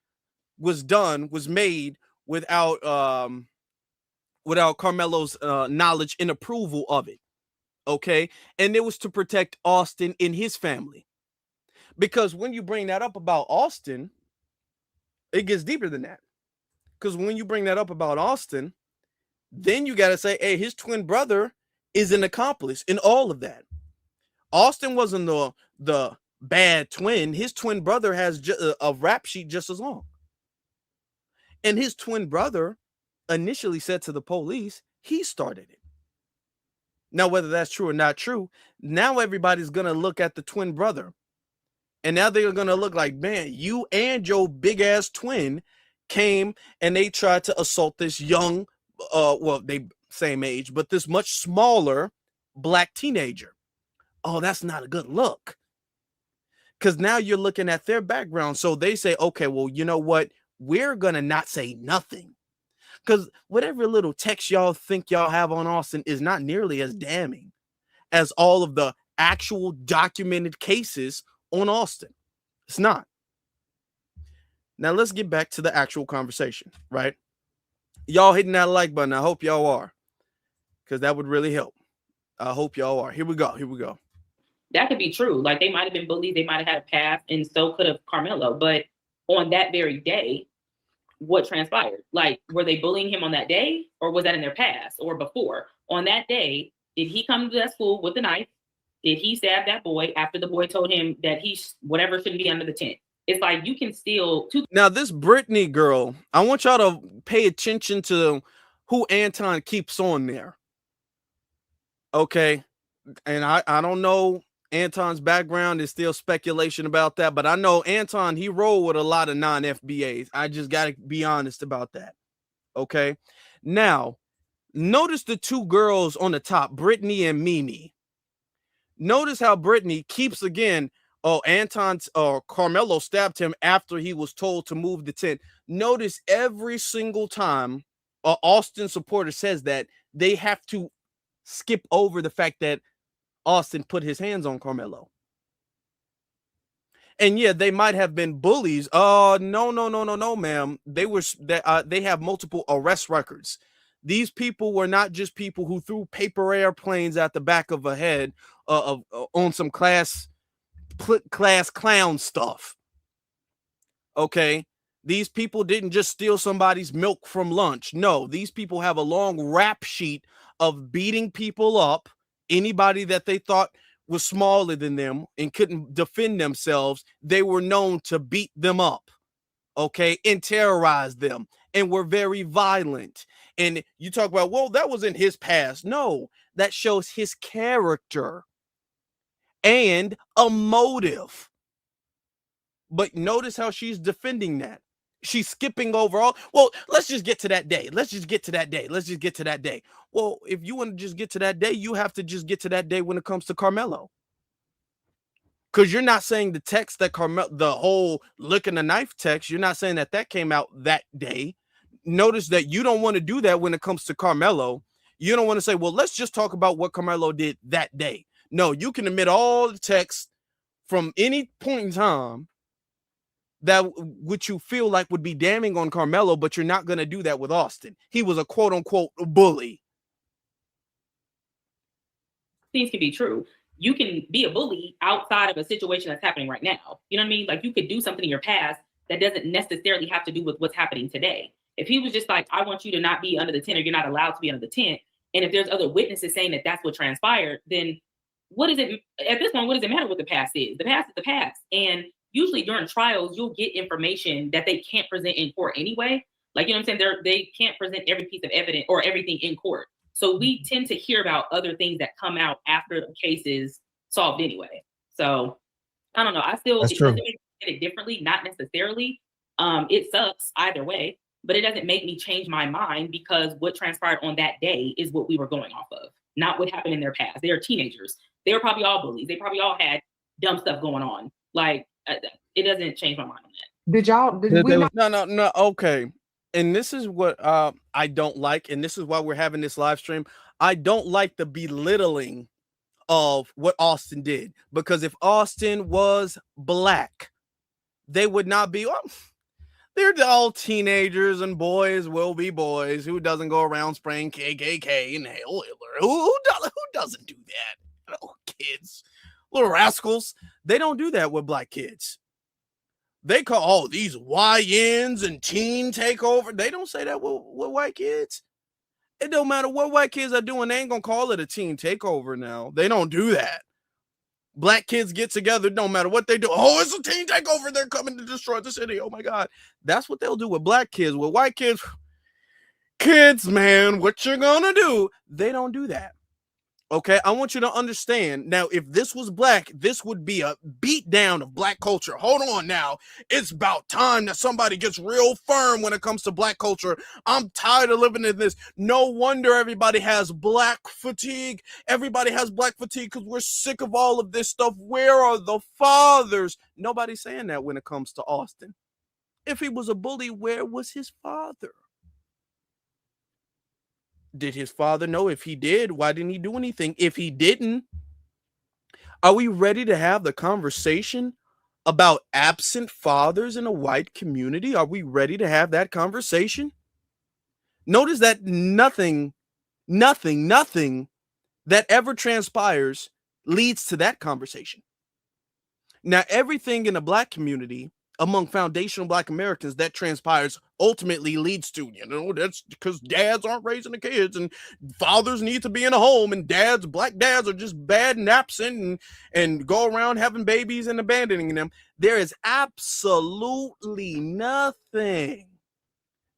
Speaker 1: was made without Carmelo's knowledge and approval of it. Okay. And it was to protect Austin and his family. Because when you bring that up about Austin, it gets deeper than that. Because when you bring that up about Austin, then you got to say, hey, his twin brother is an accomplice in all of that. Austin wasn't the bad twin. His twin brother has a rap sheet just as long. And his twin brother initially said to the police, he started it. Now, whether that's true or not true, now everybody's going to look at the twin brother. And now they're going to look like, man, you and your big ass twin came and they tried to assault this young, they same age, but this much smaller black teenager. Oh, that's not a good look. Because now you're looking at their background. So they say, okay, well, you know what? We're going to not say nothing. Because whatever little text y'all think y'all have on Austin is not nearly as damning as all of the actual documented cases on Austin. It's not. Now let's get back to the actual conversation, right? Y'all hitting that like button. I hope y'all are, because that would really help. I hope y'all are. Here we go.
Speaker 14: That could be true. Like, they might have been bullied, they might have had a past, and so could have Carmelo. But on that very day, what transpired? Like, were they bullying him on that day, or was that in their past or before? On that day, did he come to that school with a knife? Did he stab that boy after the boy told him that whatever shouldn't be under the tent? It's like, you can still.
Speaker 1: Now, this Brittany girl, I want y'all to pay attention to who Anton keeps on there. Okay. And I don't know Anton's background. Is still speculation about that, but I know Anton, he rolled with a lot of non-FBAs. I just got to be honest about that. Okay. Now, notice the two girls on the top, Brittany and Mimi. Notice how Brittany keeps again. Oh, Carmelo stabbed him after he was told to move the tent. Notice every single time Austin supporter says that, they have to skip over the fact that Austin put his hands on Carmelo. And yeah, they might have been bullies. No, ma'am. They have multiple arrest records. These people were not just people who threw paper airplanes at the back of a head on some class class clown stuff. Okay. These people didn't just steal somebody's milk from lunch. No, these people have a long rap sheet of beating people up, anybody that they thought was smaller than them and couldn't defend themselves. They were known to beat them up, okay, and terrorize them, and were very violent. And you talk about, well, that was in his past. No, that shows his character and a motive. But notice how she's defending that. She's skipping over all. Well, let's just get to that day. Let's just get to that day. Let's just get to that day. Well, if you want to just get to that day, you have to just get to that day when it comes to Carmelo. Because you're not saying the text that the whole licking the knife text, you're not saying that that came out that day. Notice that you don't want to do that when it comes to Carmelo. You don't want to say, well, let's just talk about what Carmelo did that day. No, you can admit all the text from any point in time that which you feel like would be damning on Carmelo, but you're not going to do that with Austin. He was a quote unquote bully.
Speaker 14: Things can be true. You can be a bully outside of a situation that's happening right now. You know what I mean? Like, you could do something in your past that doesn't necessarily have to do with what's happening today. If he was just like, I want you to not be under the tent, or you're not allowed to be under the tent, and if there's other witnesses saying that that's what transpired, then what is it at this point? What does it matter what the past is? The past is the past. And usually during trials, you'll get information that they can't present in court anyway. Like, you know what I'm saying? They can't present every piece of evidence or everything in court. So we tend to hear about other things that come out after the case is solved anyway. So I don't know. I still doesn't make me get it differently, not necessarily. It sucks either way, but it doesn't make me change my mind, because what transpired on that day is what we were going off of, not what happened in their past. They are teenagers. They were probably all bullies. They probably all had dumb stuff going on. Like, it doesn't change my mind on that.
Speaker 11: Did we not?
Speaker 1: No. Okay. And this is what I don't like. And this is why we're having this live stream. I don't like the belittling of what Austin did, because if Austin was black, they would not be. They're all teenagers, and boys will be boys. Who doesn't go around spraying KKK and Hail Hitler? Who doesn't do that? Oh, kids, little rascals. They don't do that with black kids. They call these YNs and teen takeover. They don't say that with white kids. It don't matter what white kids are doing. They ain't gonna call it a teen takeover now. They don't do that. Black kids get together, don't matter what they do. Oh, it's a teen takeover. They're coming to destroy the city. Oh my God. That's what they'll do with black kids. With white kids, man, what you gonna do? They don't do that. Okay, I want you to understand. Now, if this was black, this would be a beat down of black culture. Hold on now. It's about time that somebody gets real firm when it comes to black culture. I'm tired of living in this. No wonder everybody has black fatigue. Everybody has black fatigue because we're sick of all of this stuff. Where are the fathers? Nobody's saying that when it comes to Austin. If he was a bully, where was his father? Did his father know? If he did, why didn't he do anything? If he didn't, are we ready to have the conversation about absent fathers in a white community? Are we ready to have that conversation? Notice that nothing that ever transpires leads to that conversation. Now, everything in the black community, among foundational black Americans, that transpires ultimately leads to, that's because dads aren't raising the kids and fathers need to be in a home, and black dads are just bad and absent and go around having babies and abandoning them. There is absolutely nothing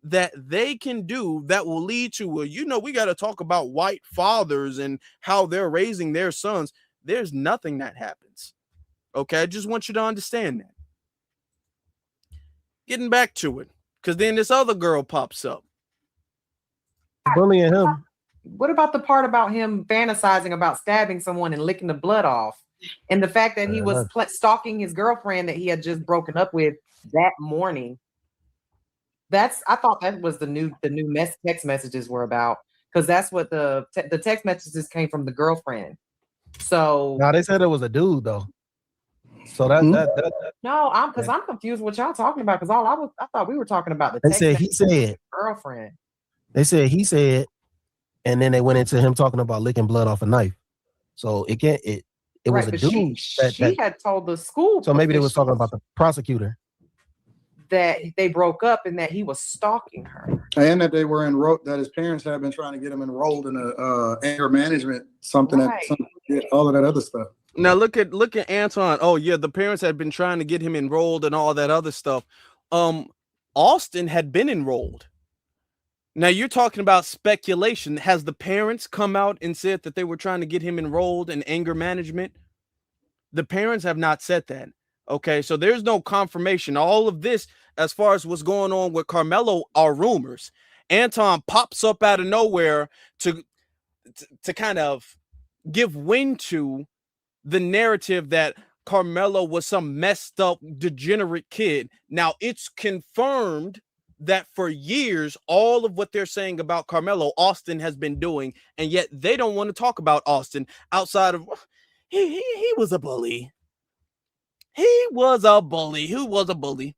Speaker 1: that they can do that will lead to, we got to talk about white fathers and how they're raising their sons. There's nothing that happens. Okay. I just want you to understand that. Getting back to it, because then this other girl pops up.
Speaker 13: Bullying him.
Speaker 11: What about the part about him fantasizing about stabbing someone and licking the blood off? And the fact that he was stalking his girlfriend that he had just broken up with that morning. I thought that was the new text messages were about, because that's what the text messages came from the girlfriend. So
Speaker 13: now they said it was a dude though. So that
Speaker 11: no, I'm confused what y'all talking about, because I thought we were talking about the
Speaker 13: they
Speaker 11: text
Speaker 13: said he said
Speaker 11: girlfriend.
Speaker 13: They said he said, and then they went into him talking about licking blood off a knife. So it it was
Speaker 11: Right,
Speaker 13: a
Speaker 11: but
Speaker 13: dude
Speaker 11: she had told the school
Speaker 13: so maybe they was talking
Speaker 11: officials
Speaker 13: about the prosecutor.
Speaker 11: that they broke up and that he was stalking her.
Speaker 5: And that they were enrolled, that his parents had been trying to get him enrolled in a anger management, something all of that other stuff.
Speaker 1: Now look at Anton. Oh yeah, the parents had been trying to get him enrolled and all that other stuff. Austin had been enrolled. Now you're talking about speculation. Has the parents come out and said that they were trying to get him enrolled in anger management? The parents have not said that. Okay, so there's no confirmation. All of this, as far as what's going on with Carmelo, are rumors. Anton pops up out of nowhere to kind of give wind to the narrative that Carmelo was some messed up, degenerate kid. Now it's confirmed that for years, all of what they're saying about Carmelo, Austin has been doing, and yet they don't want to talk about Austin outside of he was a bully. He was a bully. Who was a bully?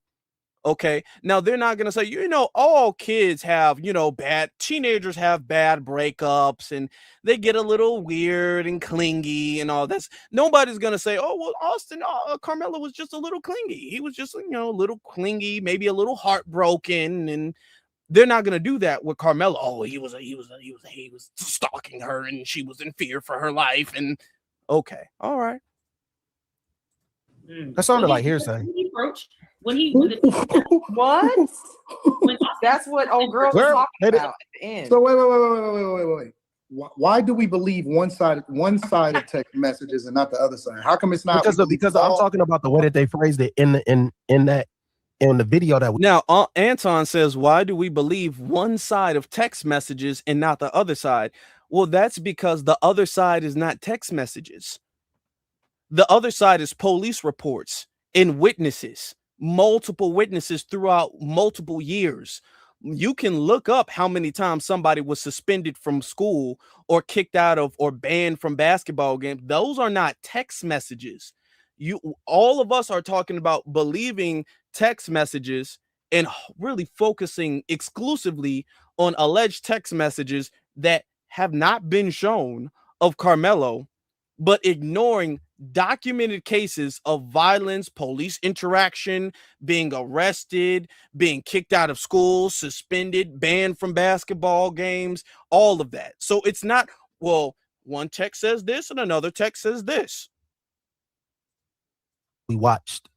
Speaker 1: Okay. Now they're not going to say, all kids have, bad teenagers have bad breakups and they get a little weird and clingy and all this. Nobody's going to say, oh, well, Carmelo was just a little clingy. He was just, a little clingy, maybe a little heartbroken. And they're not going to do that with Carmelo. Oh, he was stalking her and she was in fear for her life. And okay. All right.
Speaker 13: That sounded like hearsay.
Speaker 11: What? That's what old girl was talking about at the end.
Speaker 5: So wait. Why do we believe one side of text messages and not the other side? How come it's not?
Speaker 13: Because I'm talking about the way that they phrased it in the video that we.
Speaker 1: Now Anton says, why do we believe one side of text messages and not the other side? Well, that's because the other side is not text messages. The other side is police reports and witnesses, multiple witnesses throughout multiple years. You can look up how many times somebody was suspended from school or kicked out of or banned from basketball games. Those are not text messages. All of us are talking about believing text messages and really focusing exclusively on alleged text messages that have not been shown of Carmelo, but ignoring documented cases of violence, police interaction, being arrested, being kicked out of school, suspended, banned from basketball games, all of that. So it's not, well, one text says this and another text says this.
Speaker 13: We watched.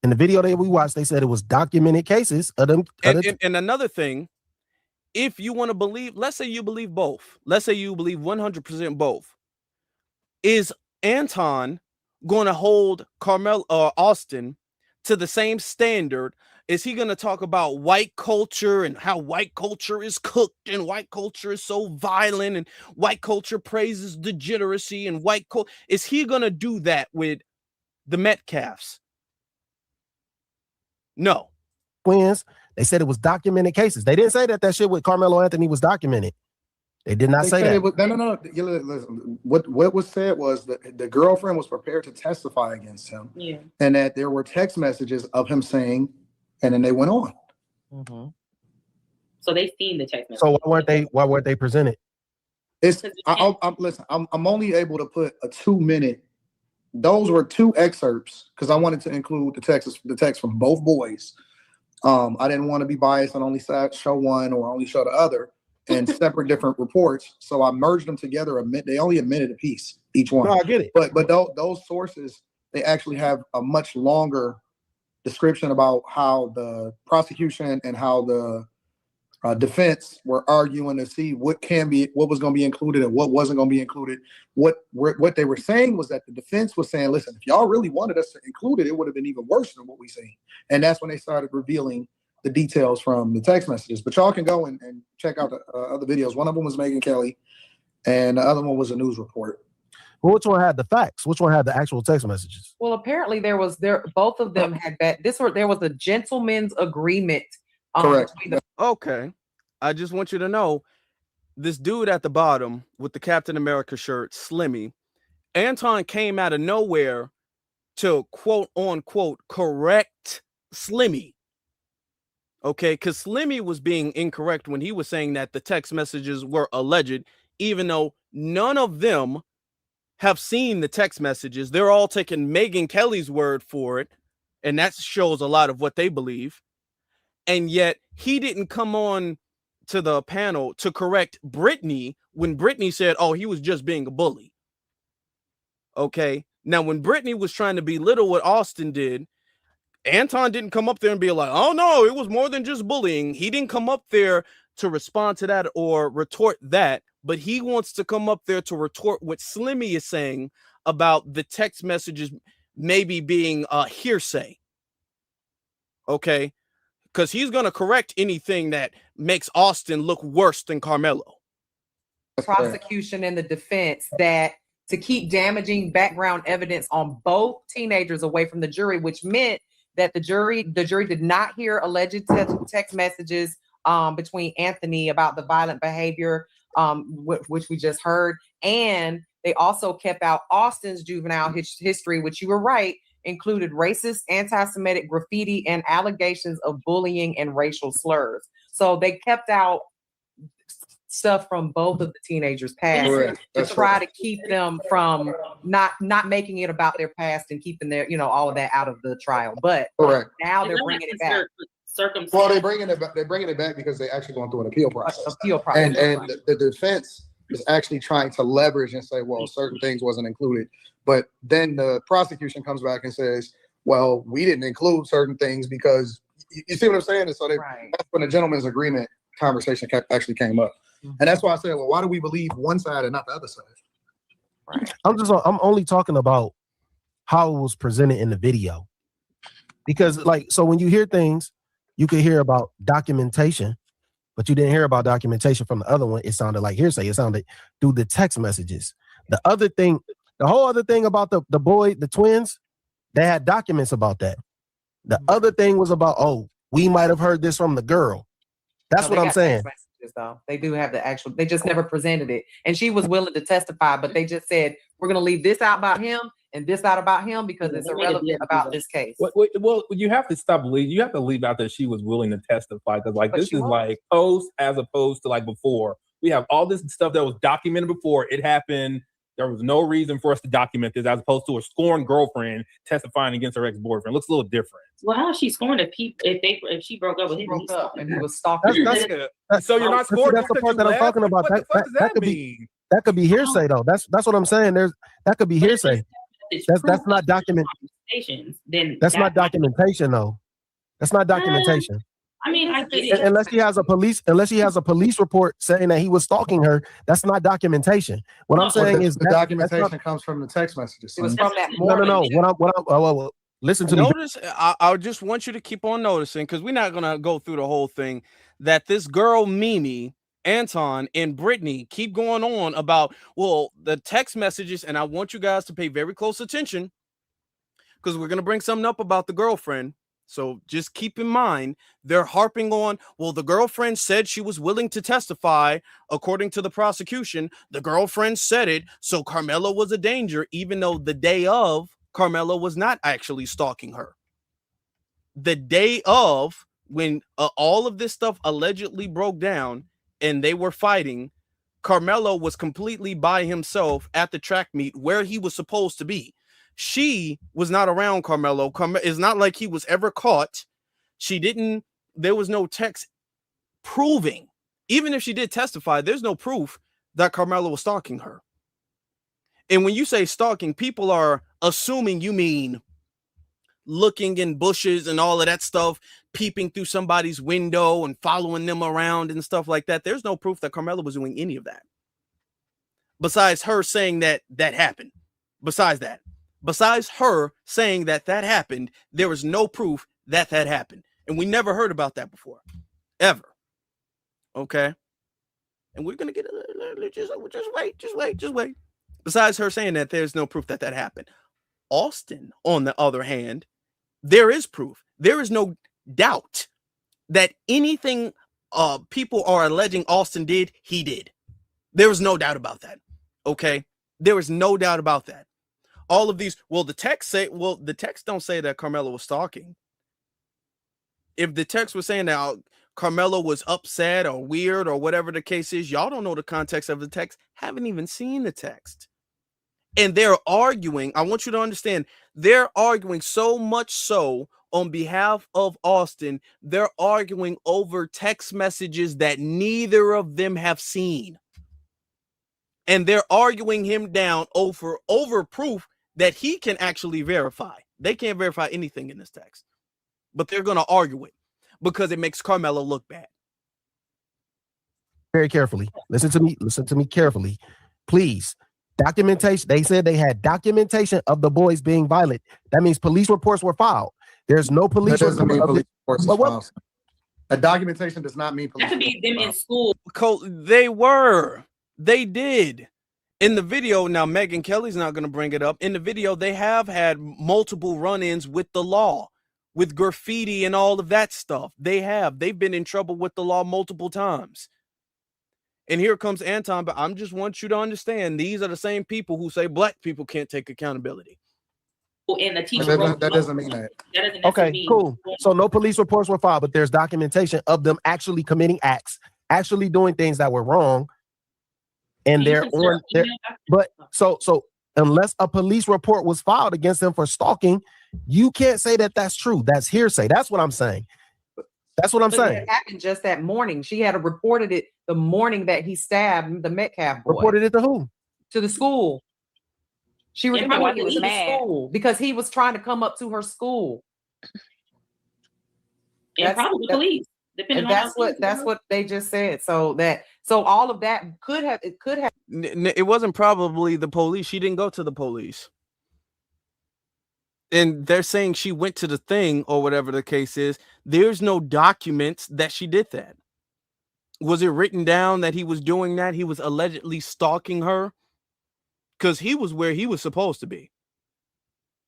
Speaker 13: In the video that we watched, they said it was documented cases of them.
Speaker 1: And another thing, if you want to believe, let's say you believe both. Let's say you believe 100% both. Is Anton going to hold Carmelo or Austin to the same standard? Is he going to talk about white culture and how white culture is cooked and white culture is so violent and white culture praises degeneracy and white culture? Is he going to do that with the Metcalfs? No.
Speaker 13: Twins, they said it was documented cases. They didn't say that shit with Carmelo Anthony was documented. They did not say that.
Speaker 5: No. Listen, what was said was that the girlfriend was prepared to testify against him, and that there were text messages of him saying, and then they went on.
Speaker 14: Mm-hmm. So they've seen the text messages.
Speaker 13: So why weren't they presented?
Speaker 5: Listen, I'm only able to put a 2-minute. Those were 2 excerpts because I wanted to include the text from both boys. I didn't want to be biased and only show one or only show the other. And separate different reports, so I merged them together. They only admitted a piece each one.
Speaker 13: No, I get it.
Speaker 5: But those sources, they actually have a much longer description about how the prosecution and how the defense were arguing to see what was going to be included and what wasn't going to be included. What they were saying was that the defense was saying, "Listen, if y'all really wanted us to include it, it would have been even worse than what we seen." And that's when they started revealing the details from the text messages. But y'all can go and check out the other videos. One of them was Megyn Kelly, and the other one was a news report.
Speaker 13: Well, which one had the facts? Which one had the actual text messages?
Speaker 11: Well, apparently both of them had there was a gentleman's agreement.
Speaker 5: Correct.
Speaker 1: Okay. I just want you to know this dude at the bottom with the Captain America shirt, Slimmy, Anton came out of nowhere to quote unquote correct Slimmy. Okay, because Slimmy was being incorrect when he was saying that the text messages were alleged, even though none of them have seen the text messages. They're all taking Megyn Kelly's word for it, and that shows a lot of what they believe. And yet he didn't come on to the panel to correct Brittany when Brittany said, oh, he was just being a bully. Okay. Now, when Brittany was trying to belittle what Austin did, Anton didn't come up there and be like, oh no, it was more than just bullying. He didn't come up there to respond to that or retort that, but he wants to come up there to retort what Slimmy is saying about the text messages maybe being hearsay. Okay. Because he's going to correct anything that makes Austin look worse than Carmelo.
Speaker 11: Prosecution and the defense that to keep damaging background evidence on both teenagers away from the jury, which meant that the jury did not hear alleged text messages between Anthony about the violent behavior, which we just heard. And they also kept out Austin's juvenile history, which you were right, included racist, anti-Semitic graffiti and allegations of bullying and racial slurs. So they kept out stuff from both of the teenagers' past to try to keep them from not making it about their past and keeping their, all of that out of the trial. But now they're bringing it back.
Speaker 15: Well, they're bringing it back because they're actually going through an appeal process. And the defense is actually trying to leverage and say, well, certain things wasn't included. But then the prosecution comes back and says, well, we didn't include certain things because you see what I'm saying? And so that's when the gentleman's agreement conversation actually came up. And that's why I said, well, why do we believe one side and not the other side?
Speaker 13: I'm only talking about how it was presented in the video. Because so when you hear things, you could hear about documentation, but you didn't hear about documentation from the other one. It sounded like hearsay. It sounded through the text messages. The whole other thing about the twins, they had documents about that. The other thing was about, we might have heard this from the girl. That's what I'm saying.
Speaker 11: Though they do have the actual, they just never presented it, and she was willing to testify, but they just said we're going to leave this out about him and this out about him because it's irrelevant about this case.
Speaker 12: Well, you have to you have to leave out that she was willing to testify because this is like post as opposed to like before. We have all this stuff that was documented before it happened. There was no reason for us to document this as opposed to a scorned girlfriend testifying against her ex-boyfriend. Looks a little different.
Speaker 14: Well, how is she scorned if she broke up with him?
Speaker 11: And he was stalking.
Speaker 12: So you're not scorned.
Speaker 13: That's the part that I'm talking about. That could be hearsay though. That's what I'm saying. That could be hearsay. That's not document. That's not documentation though. That's not documentation.
Speaker 14: I mean, I get it.
Speaker 13: Unless he has a police report saying that he was stalking her, that's not documentation. What I'm saying is
Speaker 15: the documentation comes from the text messages.
Speaker 11: It was from that morning.
Speaker 13: No. Listen to me.
Speaker 1: Notice, I just want you to keep on noticing, because we're not going to go through the whole thing, that this girl, Mimi, Anton, and Brittany keep going on about, well, the text messages, and I want you guys to pay very close attention, because we're going to bring something up about the girlfriend. So just keep in mind, they're harping on, well, the girlfriend said she was willing to testify. According to the prosecution, the girlfriend said it. So Carmelo was a danger, even though the day of, Carmelo was not actually stalking her. The day of, when all of this stuff allegedly broke down and they were fighting, Carmelo was completely by himself at the track meet where he was supposed to be. She was not around Carmelo. It's not like he was ever caught. There was no text proving, even if she did testify, there's no proof that Carmelo was stalking her. And when you say stalking, people are assuming you mean looking in bushes and all of that stuff, peeping through somebody's window and following them around and stuff like that. There's no proof that Carmelo was doing any of that. Besides her saying that happened. Besides her saying that happened, there was no proof that happened. And we never heard about that before. Ever. Okay? And we're going to get just wait. Besides her saying that, there's no proof that happened. Austin, on the other hand, there is proof. There is no doubt that anything people are alleging Austin did, he did. There is no doubt about that. Okay? There is no doubt about that. All of these, the text don't say that Carmelo was stalking. If the text was saying that Carmelo was upset or weird or whatever the case is, y'all don't know the context of the text, haven't even seen the text. And they're arguing. I want you to understand, they're arguing so much so on behalf of Austin. They're arguing over text messages that neither of them have seen. And they're arguing him down over proof that he can actually verify. They can't verify anything in this text, but they're going to argue it because it makes Carmelo look bad.
Speaker 13: Very carefully. Listen to me carefully. Please. Documentation. They said they had documentation of the boys being violent. That means police reports were filed. There's no police
Speaker 15: That doesn't mean police reports
Speaker 13: But
Speaker 15: is filed. A documentation does not mean police.
Speaker 14: That could be them in school.
Speaker 1: They did. In the video, now Megyn Kelly's not going to bring it up. In the video, they have had multiple run-ins with the law, with graffiti and all of that stuff. They've been in trouble with the law multiple times. And here comes Anton, but I just want you to understand, these are the same people who say black people can't take accountability.
Speaker 14: And the teacher
Speaker 15: that doesn't mean that.
Speaker 14: That doesn't
Speaker 13: Okay,
Speaker 14: mean
Speaker 13: cool. So no police reports were filed, but there's documentation of them actually committing acts, actually doing things that were wrong. And they're on there. But so unless a police report was filed against them for stalking, you can't say that that's true. That's hearsay. That's what I'm saying. That's what I'm saying.
Speaker 11: It happened just that morning. She had reported it the morning that he stabbed the Metcalf boy.
Speaker 13: Reported it to who?
Speaker 11: To the school. She reported it to the school because he was trying to come up to her school.
Speaker 14: And probably police. Depending on
Speaker 11: that's what they just said. So all of that could have.
Speaker 1: It wasn't probably the police. She didn't go to the police. And they're saying she went to the thing or whatever the case is. There's no documents that she did that. Was it written down that he was doing that? He was allegedly stalking her? Because he was where he was supposed to be.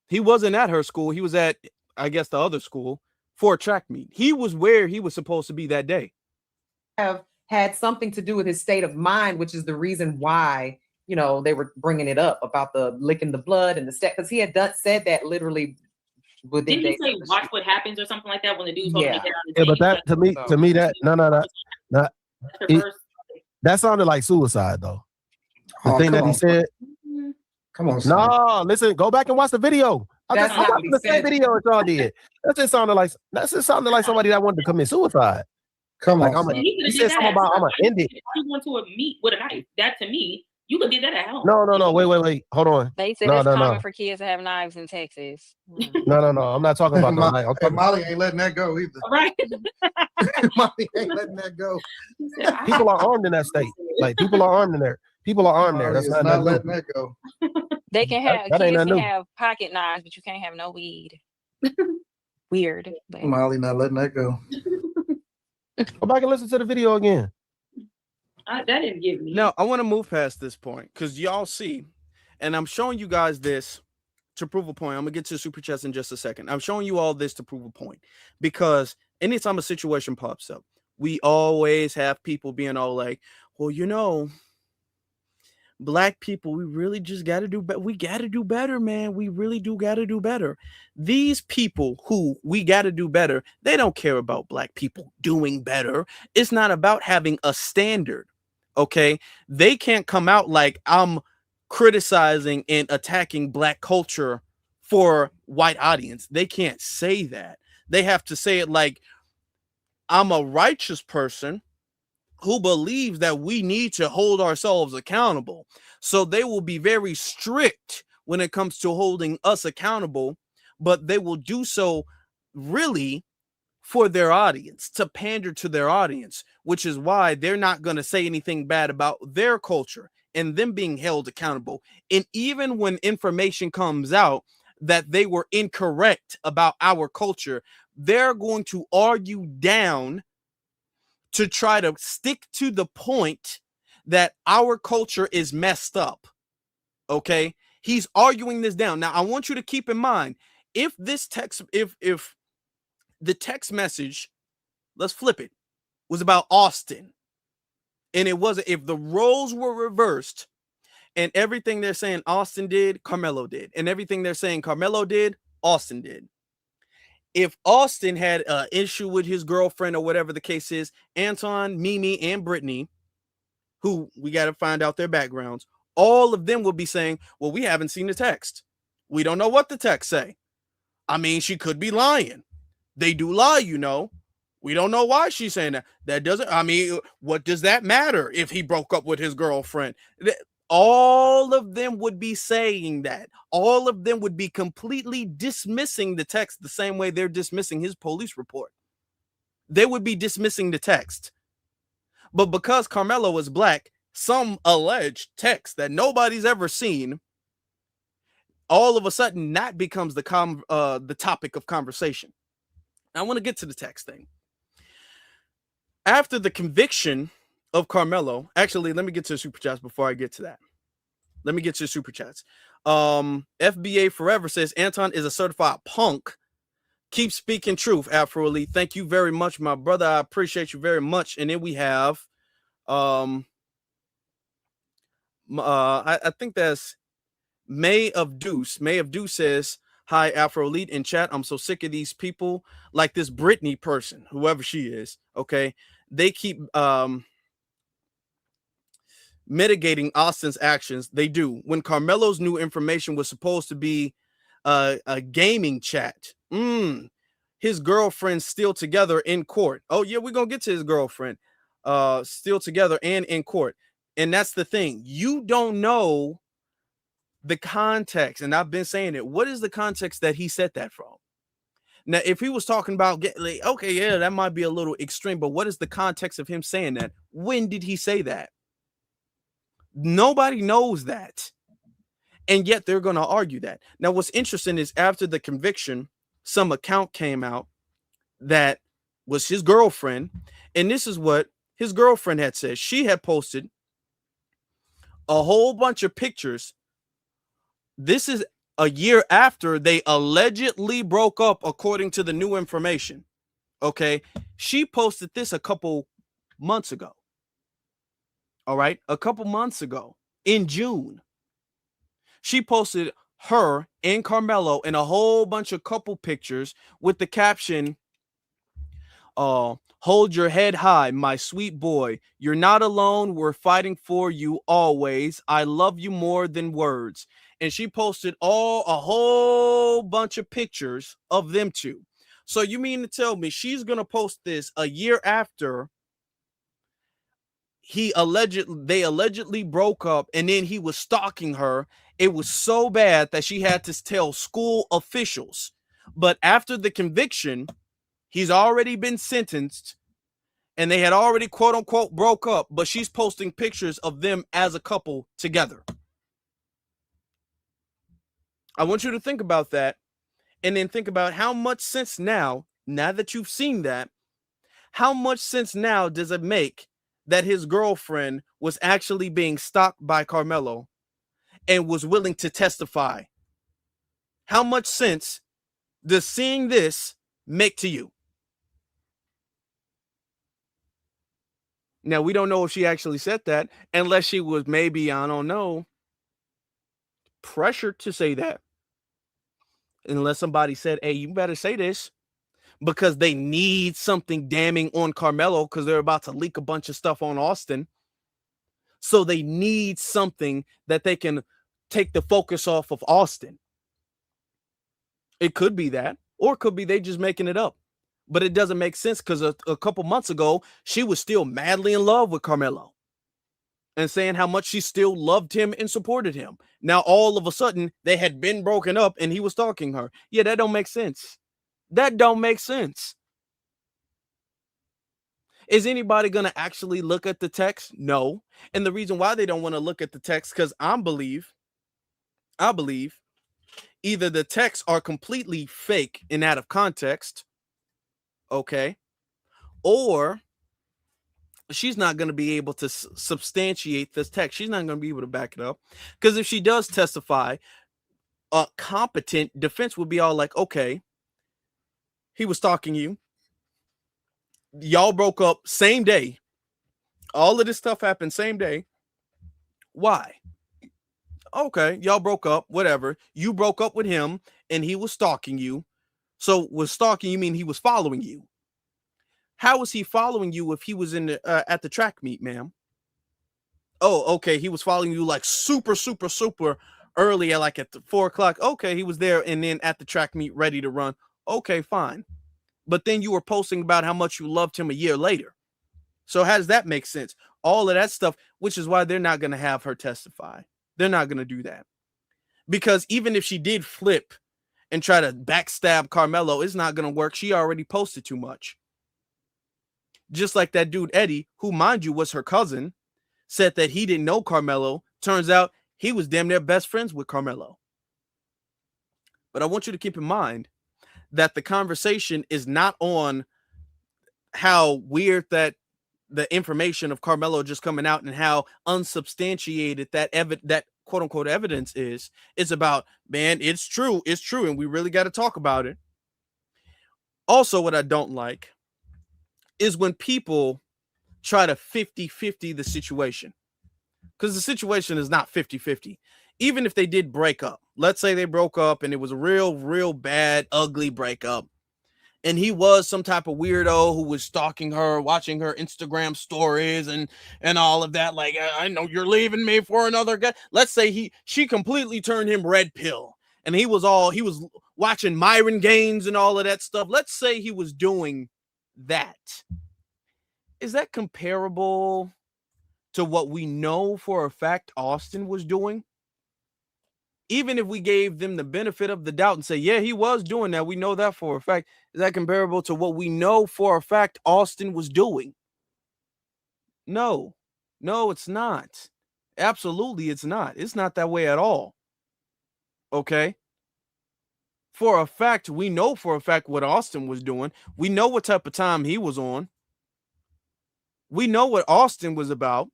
Speaker 1: He wasn't at her school. He was at, I guess, the other school for a track meet. He was where he was supposed to be that day.
Speaker 11: Have had something to do with his state of mind, which is the reason why, they were bringing it up about the licking the blood and the step, because he had said that literally within
Speaker 14: days. Didn't he say watch what happens or something like that when the dude told him to get on the
Speaker 13: Yeah, but that to me that that sounded like suicide though. The thing that he said.
Speaker 15: Come on.
Speaker 13: No, listen, go back and watch the video. I'm watching the same video that y'all did. That just sounded like somebody that wanted to commit suicide.
Speaker 15: Come
Speaker 13: on. He said something about I'm gonna end it.
Speaker 14: He went to a meet with a knife. That to me, you could do that at home.
Speaker 13: No, wait. Hold on.
Speaker 16: They said it's common for kids to have knives in Texas.
Speaker 13: No. I'm not talking about that.
Speaker 15: Molly ain't letting that go either.
Speaker 14: Right.
Speaker 15: Molly ain't letting that go.
Speaker 13: People are armed in that state. Like people are armed in there. People are armed there. That's not
Speaker 15: letting that go.
Speaker 16: They can have kids can have pocket knives, but you can't have no weed. Weird. But.
Speaker 15: Molly not letting that go.
Speaker 13: Go back and listen to the video again.
Speaker 14: That didn't give me.
Speaker 1: No, I want to move past this point because y'all see, and I'm showing you guys this to prove a point. I'm gonna get to the super chats in just a second. I'm showing you all this to prove a point because anytime a situation pops up, we always have people being all like, well, black people, we really just got to do better. We got to do better, man. We really do got to do better. These people who we got to do better, they don't care about black people doing better. It's not about having a standard. Okay. They can't come out like I'm criticizing and attacking black culture for white audience. They can't say that. They have to say it like I'm a righteous person who believes that we need to hold ourselves accountable. So they will be very strict when it comes to holding us accountable, but they will do so really for their audience, to pander to their audience, which is why they're not going to say anything bad about their culture and them being held accountable. And even when information comes out that they were incorrect about our culture, they're going to argue down to try to stick to the point that our culture is messed up. Okay. He's arguing this down. Now, I want you to keep in mind, if the text message, let's flip it, was about Austin, and it wasn't, if the roles were reversed and everything they're saying Austin did, Carmelo did, and everything they're saying Carmelo did, Austin did. If Austin had an issue with his girlfriend or whatever the case is, Anton, Mimi, and Brittany, who we got to find out their backgrounds, all of them would be saying, well, we haven't seen the text. We don't know what the text say. I mean, she could be lying. They do lie, you know. We don't know why she's saying that. That doesn't, I mean, what does that matter if he broke up with his girlfriend? All of them would be saying that. All of them would be completely dismissing the text the same way they're dismissing his police report. They would be dismissing the text. But because Carmelo is black, some alleged text that nobody's ever seen, all of a sudden that becomes the topic of conversation. I want to get to the text thing. After the conviction of Carmelo, actually, let me get to the super chats before I get to that. Let me get to the super chats. FBA Forever says Anton is a certified punk. Keep speaking truth, Afro Elite. Thank you very much, my brother. I appreciate you very much. And then we have I think that's May of Deuce. May of Deuce says, hi, Afro Elite in chat. I'm so sick of these people like this Britney person, whoever she is. Okay. They keep mitigating Austin's actions. They do. When Carmelo's new information was supposed to be a gaming chat, his girlfriend's still together in court. Oh, yeah, we're going to get to his girlfriend. Still together and in court. And that's the thing. You don't know the context. And I've been saying it. What is the context that he said that from? Now, if he was talking about, okay, yeah, that might be a little extreme, but what is the context of him saying that? When did he say that? Nobody knows that. And yet they're going to argue that. Now, what's interesting is after the conviction, some account came out that was his girlfriend. And this is what his girlfriend had said. She had posted a whole bunch of pictures. This is a year after they allegedly broke up, according to the new information. Okay. She posted this a couple months ago. All right. A couple months ago in June. She posted her and Carmelo in a whole bunch of couple pictures with the caption, hold your head high, my sweet boy. You're not alone. We're fighting for you always. I love you more than words. And she posted a whole bunch of pictures of them two. So you mean to tell me she's going to post this a year after they allegedly broke up, and then he was stalking her? It was so bad that she had to tell school officials. But after the conviction, he's already been sentenced, and they had already, quote unquote, broke up, but she's posting pictures of them as a couple together. I want you to think about that, and then think about how much sense now that you've seen that, how much sense now does it make that his girlfriend was actually being stalked by Carmelo and was willing to testify? How much sense does seeing this make to you? Now, we don't know if she actually said that, unless she was maybe, I don't know, pressured to say that. Unless somebody said, hey, you better say this, because they need something damning on Carmelo because they're about to leak a bunch of stuff on Austin. So they need something that they can take the focus off of Austin. It could be that, or it could be they just making it up. But it doesn't make sense because a couple months ago, she was still madly in love with Carmelo and saying how much she still loved him and supported him. Now, all of a sudden, they had been broken up and he was stalking her. Yeah, that don't make sense. That don't make sense. Is anybody going to actually look at the text? No. And the reason why they don't want to look at the text, because I believe either the texts are completely fake and out of context, okay, or she's not going to be able to substantiate this text. She's not going to be able to back it up, because if she does testify, a competent defense would be all like, okay, he was stalking you. Y'all broke up same day. All of this stuff happened same day. Why? Okay, y'all broke up, whatever. You broke up with him and he was stalking you. So was stalking, you mean he was following you? How was he following you if he was in the, at the track meet, ma'am? oh, okay, he was following you like super early at like at 4 o'clock. Okay, he was there, and then at the track meet ready to run. Okay, fine. But then you were posting about how much you loved him a year later. So how does that make sense? All of that stuff, which is why they're not going to have her testify. They're not going to do that. Because even if she did flip and try to backstab Carmelo, it's not going to work. She already posted too much. Just like that dude, Eddie, who, mind you, was her cousin, said that he didn't know Carmelo. Turns out he was damn near best friends with Carmelo. But I want you to keep in mind that the conversation is not on how weird that the information of Carmelo just coming out and how unsubstantiated that quote unquote evidence is. It's about, man, it's true, and we really got to talk about it. Also, what I don't like is when people try to 50-50 the situation, because the situation is not 50-50. Even if they did break up, let's say they broke up and it was a real bad, ugly breakup, and he was some type of weirdo who was stalking her, watching her Instagram stories and all of that. Like, I know you're leaving me for another guy. Let's say she completely turned him red pill, and he was watching Myron Gaines and all of that stuff. Let's say he was doing that. Is that comparable to what we know for a fact Austin was doing? Even if we gave them the benefit of the doubt and say, yeah, he was doing that, we know that for a fact. Is that comparable to what we know for a fact Austin was doing? No, it's not. Absolutely, it's not. It's not that way at all. Okay? For a fact, we know for a fact what Austin was doing. We know what type of time he was on. We know what Austin was about.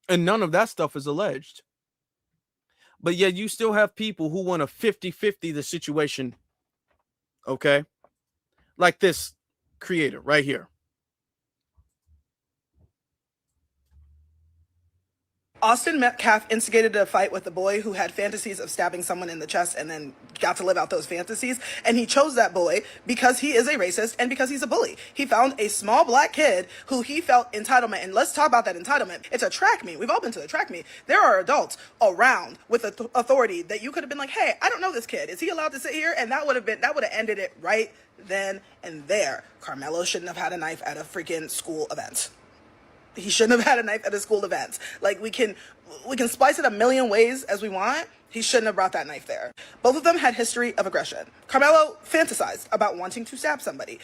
Speaker 1: And none of that stuff is alleged. But yet you still have people who want to 50-50 the situation. Okay? Like this creator right here.
Speaker 17: Austin Metcalf instigated a fight with a boy who had fantasies of stabbing someone in the chest and then got to live out those fantasies. And he chose that boy because he is a racist and because he's a bully. He found a small black kid who he felt entitlement. And let's talk about that entitlement. It's a track meet. We've all been to the track meet. There are adults around with authority that you could have been like, hey, I don't know this kid. Is he allowed to sit here? And that would have ended it right then and there. Carmelo shouldn't have had a knife at a freaking school event. He shouldn't have had a knife at a school event. Like, we can splice it a million ways as we want. He shouldn't have brought that knife there. Both of them had history of aggression. Carmelo fantasized about wanting to stab somebody.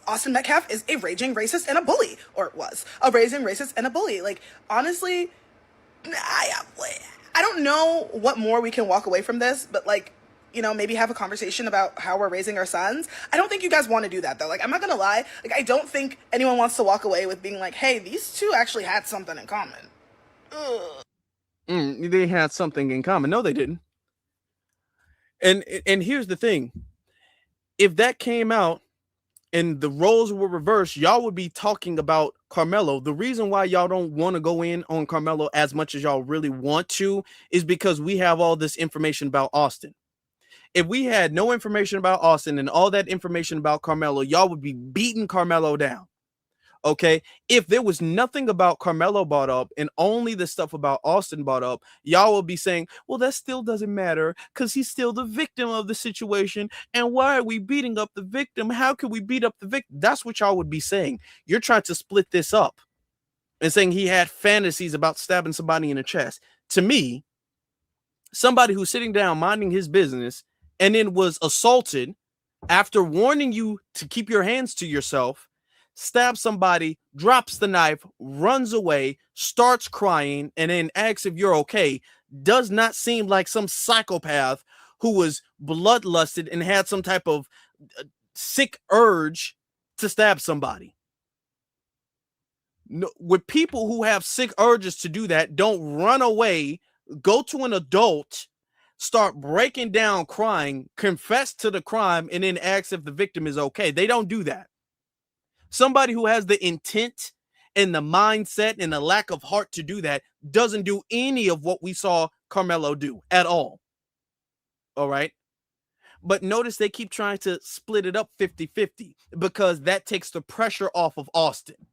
Speaker 17: Austin Metcalf is a raging racist and a bully, or was a raging racist and a bully. Like, honestly, I don't know what more we can walk away from this, but like, you know, maybe have a conversation about how we're raising our sons. I don't think you guys want to do that, though. Like, I'm not going to lie. Like, I don't think anyone wants to walk away with being like, hey, these two actually had something in common.
Speaker 1: They had something in common. No, they didn't. And here's the thing. If that came out and the roles were reversed, y'all would be talking about Carmelo. The reason why y'all don't want to go in on Carmelo as much as y'all really want to is because we have all this information about Austin. If we had no information about Austin and all that information about Carmelo, y'all would be beating Carmelo down. Okay? If there was nothing about Carmelo brought up and only the stuff about Austin brought up, y'all will be saying, well, that still doesn't matter because he's still the victim of the situation. And why are we beating up the victim? How can we beat up the victim? That's what y'all would be saying. You're trying to split this up and saying he had fantasies about stabbing somebody in the chest. To me, somebody who's sitting down minding his business and then was assaulted after warning you to keep your hands to yourself, stabs somebody, drops the knife, runs away, starts crying, and then asks if you're okay, does not seem like some psychopath who was bloodlusted and had some type of sick urge to stab somebody. No, with people who have sick urges to do that, don't run away, go to an adult, start breaking down, crying, confess to the crime, and then ask if the victim is okay. They don't do that. Somebody who has the intent and the mindset and the lack of heart to do that doesn't do any of what we saw Carmelo do at all. All right. But notice they keep trying to split it up 50-50 because that takes the pressure off of Austin.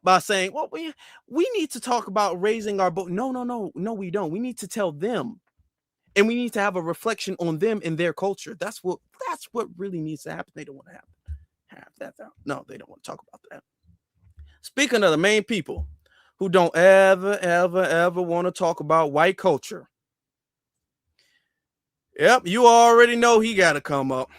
Speaker 1: by saying, well, we need to talk about raising our boy. No, we don't. We need to tell them. And we need to have a reflection on them and their culture. That's what really needs to happen. They don't want to have that. No, they don't want to talk about that. Speaking of the main people who don't ever want to talk about white culture. Yep, you already know he got to come up.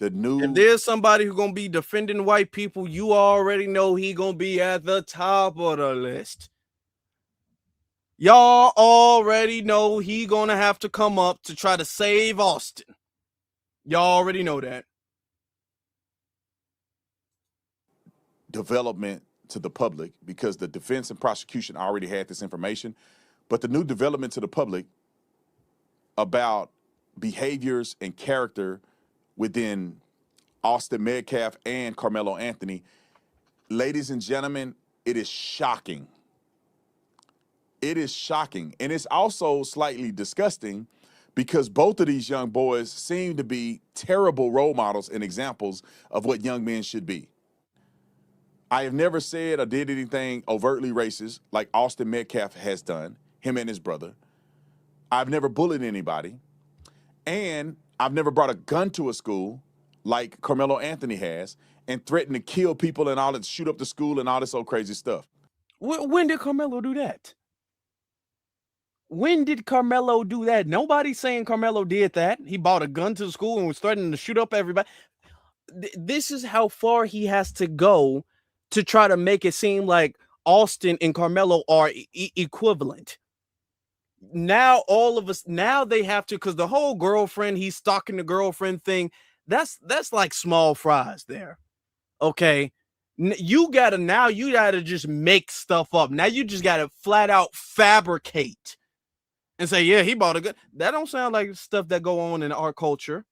Speaker 1: If there's somebody who's going to be defending white people, you already know he going to be at the top of the list. Y'all already know he going to have to come up to try to save Austin. Y'all already know that.
Speaker 18: Development to the public, because the defense and prosecution already had this information, but the new development to the public about behaviors and character within Austin Metcalf and Carmelo Anthony, ladies and gentlemen, it is shocking. It is shocking. And it's also slightly disgusting because both of these young boys seem to be terrible role models and examples of what young men should be. I have never said or did anything overtly racist like Austin Metcalf has done, him and his brother. I've never bullied anybody. And I've never brought a gun to a school like Carmelo Anthony has and threatened to kill people and all that, shoot up the school and all this old crazy stuff.
Speaker 1: When did Carmelo do that? When did Carmelo do that? Nobody's saying Carmelo did that. He bought a gun to the school and was threatening to shoot up everybody. This is how far he has to go to try to make it seem like Austin and Carmelo are equivalent. Now all of us, now they have to, because the whole girlfriend, he's stalking the girlfriend thing, that's like small fries there. Okay. You gotta just make stuff up. Now you just gotta flat out fabricate and say, yeah, he bought a gun. That don't sound like stuff that go on in our culture.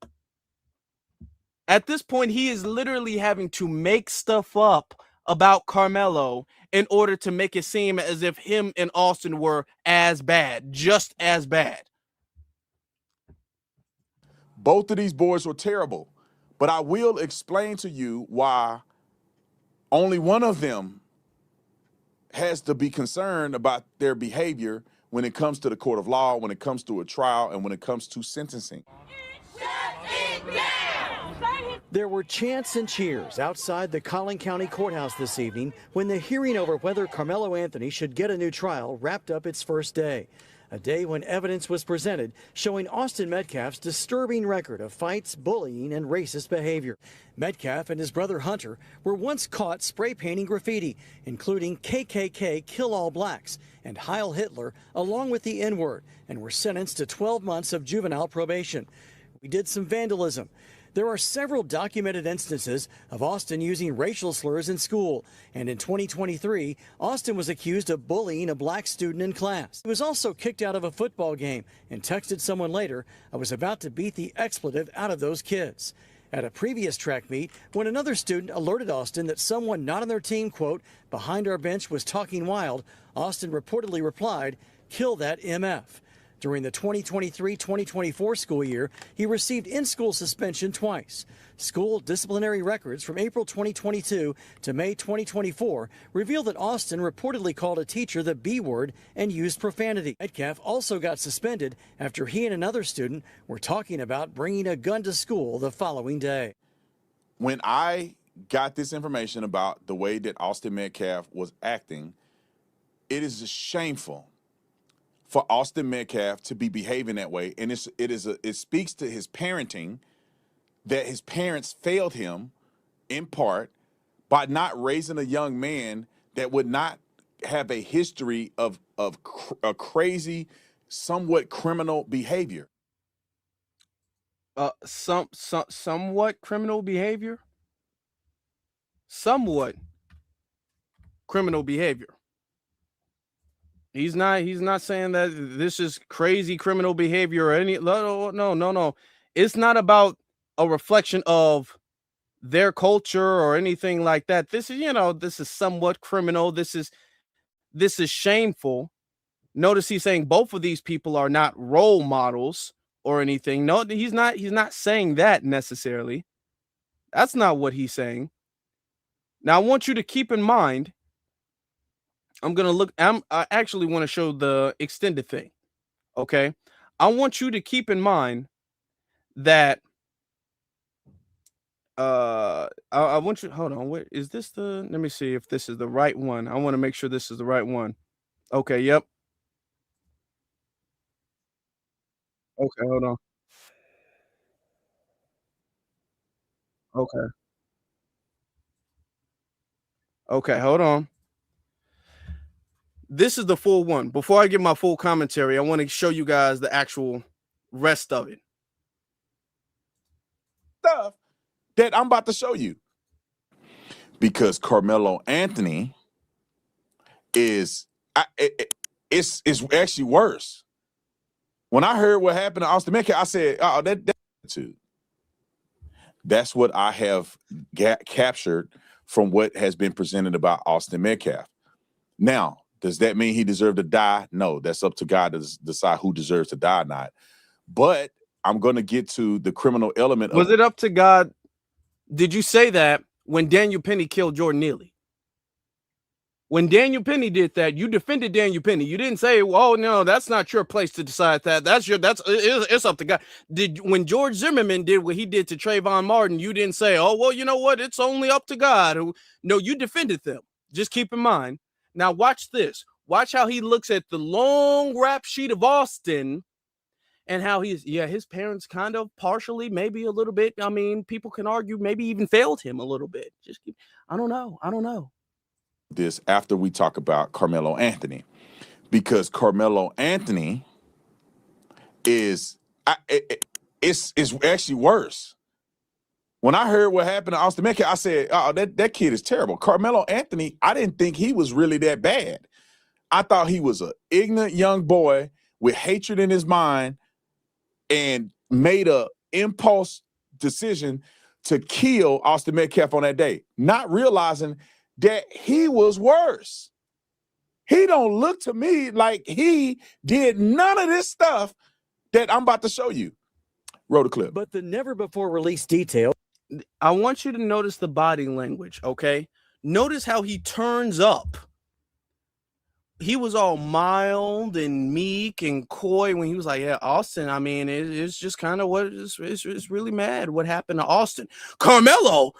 Speaker 1: At this point, he is literally having to make stuff up about Carmelo in order to make it seem as if him and Austin were as bad, just as bad.
Speaker 18: Both of these boys were terrible, but I will explain to you why only one of them has to be concerned about their behavior when it comes to the court of law, when it comes to a trial, and when it comes to sentencing.
Speaker 3: There were chants and cheers outside the Collin County Courthouse this evening when the hearing over whether Carmelo Anthony should get a new trial wrapped up its first day. A day when evidence was presented showing Austin Metcalf's disturbing record of fights, bullying, and racist behavior. Metcalf and his brother Hunter were once caught spray painting graffiti, including KKK Kill All Blacks and Heil Hitler, along with the N-word, and were sentenced to 12 months of juvenile probation. We did some vandalism. There are several documented instances of Austin using racial slurs in school, and in 2023, Austin was accused of bullying a black student in class. He was also kicked out of a football game and texted someone later, "I was about to beat the expletive out of those kids." At a previous track meet, when another student alerted Austin that someone not on their team, quote, "behind our bench was talking wild," Austin reportedly replied, "Kill that MF." During the 2023-2024 school year, he received in-school suspension twice. School disciplinary records from April 2022 to May 2024 reveal that Austin reportedly called a teacher the B word and used profanity. Metcalf also got suspended after he and another student were talking about bringing a gun to school the following day.
Speaker 18: When I got this information about the way that Austin Metcalf was acting, it is shameful for Austin Metcalf to be behaving that way. And it speaks to his parenting, that his parents failed him in part by not raising a young man that would not have a history of a crazy, somewhat criminal behavior.
Speaker 1: Somewhat criminal behavior? Somewhat criminal behavior. He's not saying that this is crazy criminal behavior or any. No. It's not about a reflection of their culture or anything like that. This is somewhat criminal. This is shameful. Notice he's saying both of these people are not role models or anything. No, he's not saying that necessarily. That's not what he's saying. Now I want you to keep in mind, I actually want to show the extended thing. Okay. I want you to keep in mind that I want you, hold on, wait, is this let me see if this is the right one. I want to make sure this is the right one. Okay, yep. Okay, hold on. Okay. Okay, hold on. This is the full one. Before I give my full commentary, I want to show you guys the actual rest of it.
Speaker 18: Stuff that I'm about to show you. Because Carmelo Anthony is, it's actually worse. When I heard what happened to Austin Metcalf, I said, "Oh, that's what I have captured from what has been presented about Austin Metcalf." Now, does that mean he deserved to die? No, that's up to God to decide who deserves to die or not. But I'm going to get to the criminal element.
Speaker 1: Was it up to God? Did you say that when Daniel Penny killed Jordan Neely? When Daniel Penny did that, you defended Daniel Penny. You didn't say, "Oh no, that's not your place to decide that. It's up to God." When George Zimmerman did what he did to Trayvon Martin, you didn't say, "Oh well, you know what? It's only up to God." No, you defended them. Just keep in mind. Now watch this. Watch how he looks at the long rap sheet of Austin and how his parents kind of partially, maybe a little bit. I mean, people can argue maybe even failed him a little bit. I don't know.
Speaker 18: This after we talk about Carmelo Anthony, because Carmelo Anthony is, it's actually worse. When I heard what happened to Austin Metcalf, I said, "Oh, that kid is terrible." Carmelo Anthony, I didn't think he was really that bad. I thought he was an ignorant young boy with hatred in his mind and made a impulse decision to kill Austin Metcalf on that day, not realizing that he was worse. He don't look to me like he did none of this stuff that I'm about to show you. Roll the clip.
Speaker 3: But the never before released detail.
Speaker 1: I want you to notice the body language, okay? Notice how he turns up. He was all mild and meek and coy when he was like, "Yeah, Austin, I mean, it's just kind of what it's really mad what happened to Austin." Carmelo,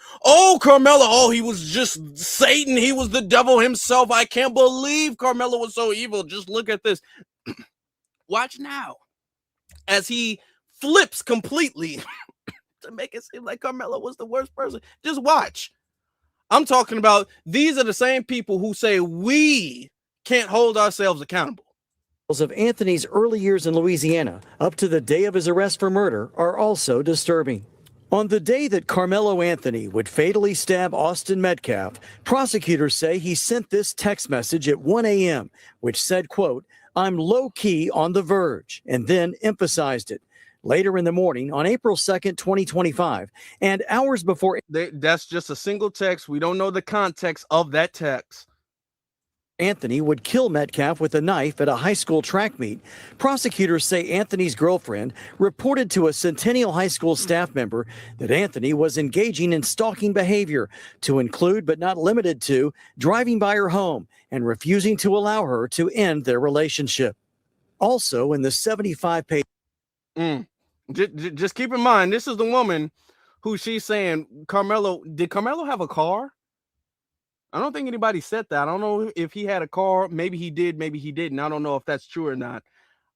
Speaker 1: he was just Satan. He was the devil himself. I can't believe Carmelo was so evil. Just look at this. Watch now as he flips completely to make it seem like Carmelo was the worst person. Just watch. I'm talking about, these are the same people who say we can't hold ourselves accountable.
Speaker 3: Of Anthony's early years in Louisiana up to the day of his arrest for murder are also disturbing. On the day that Carmelo Anthony would fatally stab Austin Metcalf, prosecutors say he sent this text message at 1 a.m., which said, quote, "I'm low-key on the verge," and then emphasized it. Later in the morning, on April 2nd, 2025, and hours before...
Speaker 1: That's just a single text. We don't know the context of that text.
Speaker 3: Anthony would kill Metcalf with a knife at a high school track meet. Prosecutors say Anthony's girlfriend reported to a Centennial High School staff member that Anthony was engaging in stalking behavior, to include but not limited to driving by her home and refusing to allow her to end their relationship. Also in the 75-page...
Speaker 1: Just keep in mind, this is the woman who she's saying, did Carmelo have a car? I don't think anybody said that. I don't know if he had a car. Maybe he did, maybe he didn't. I don't know if that's true or not.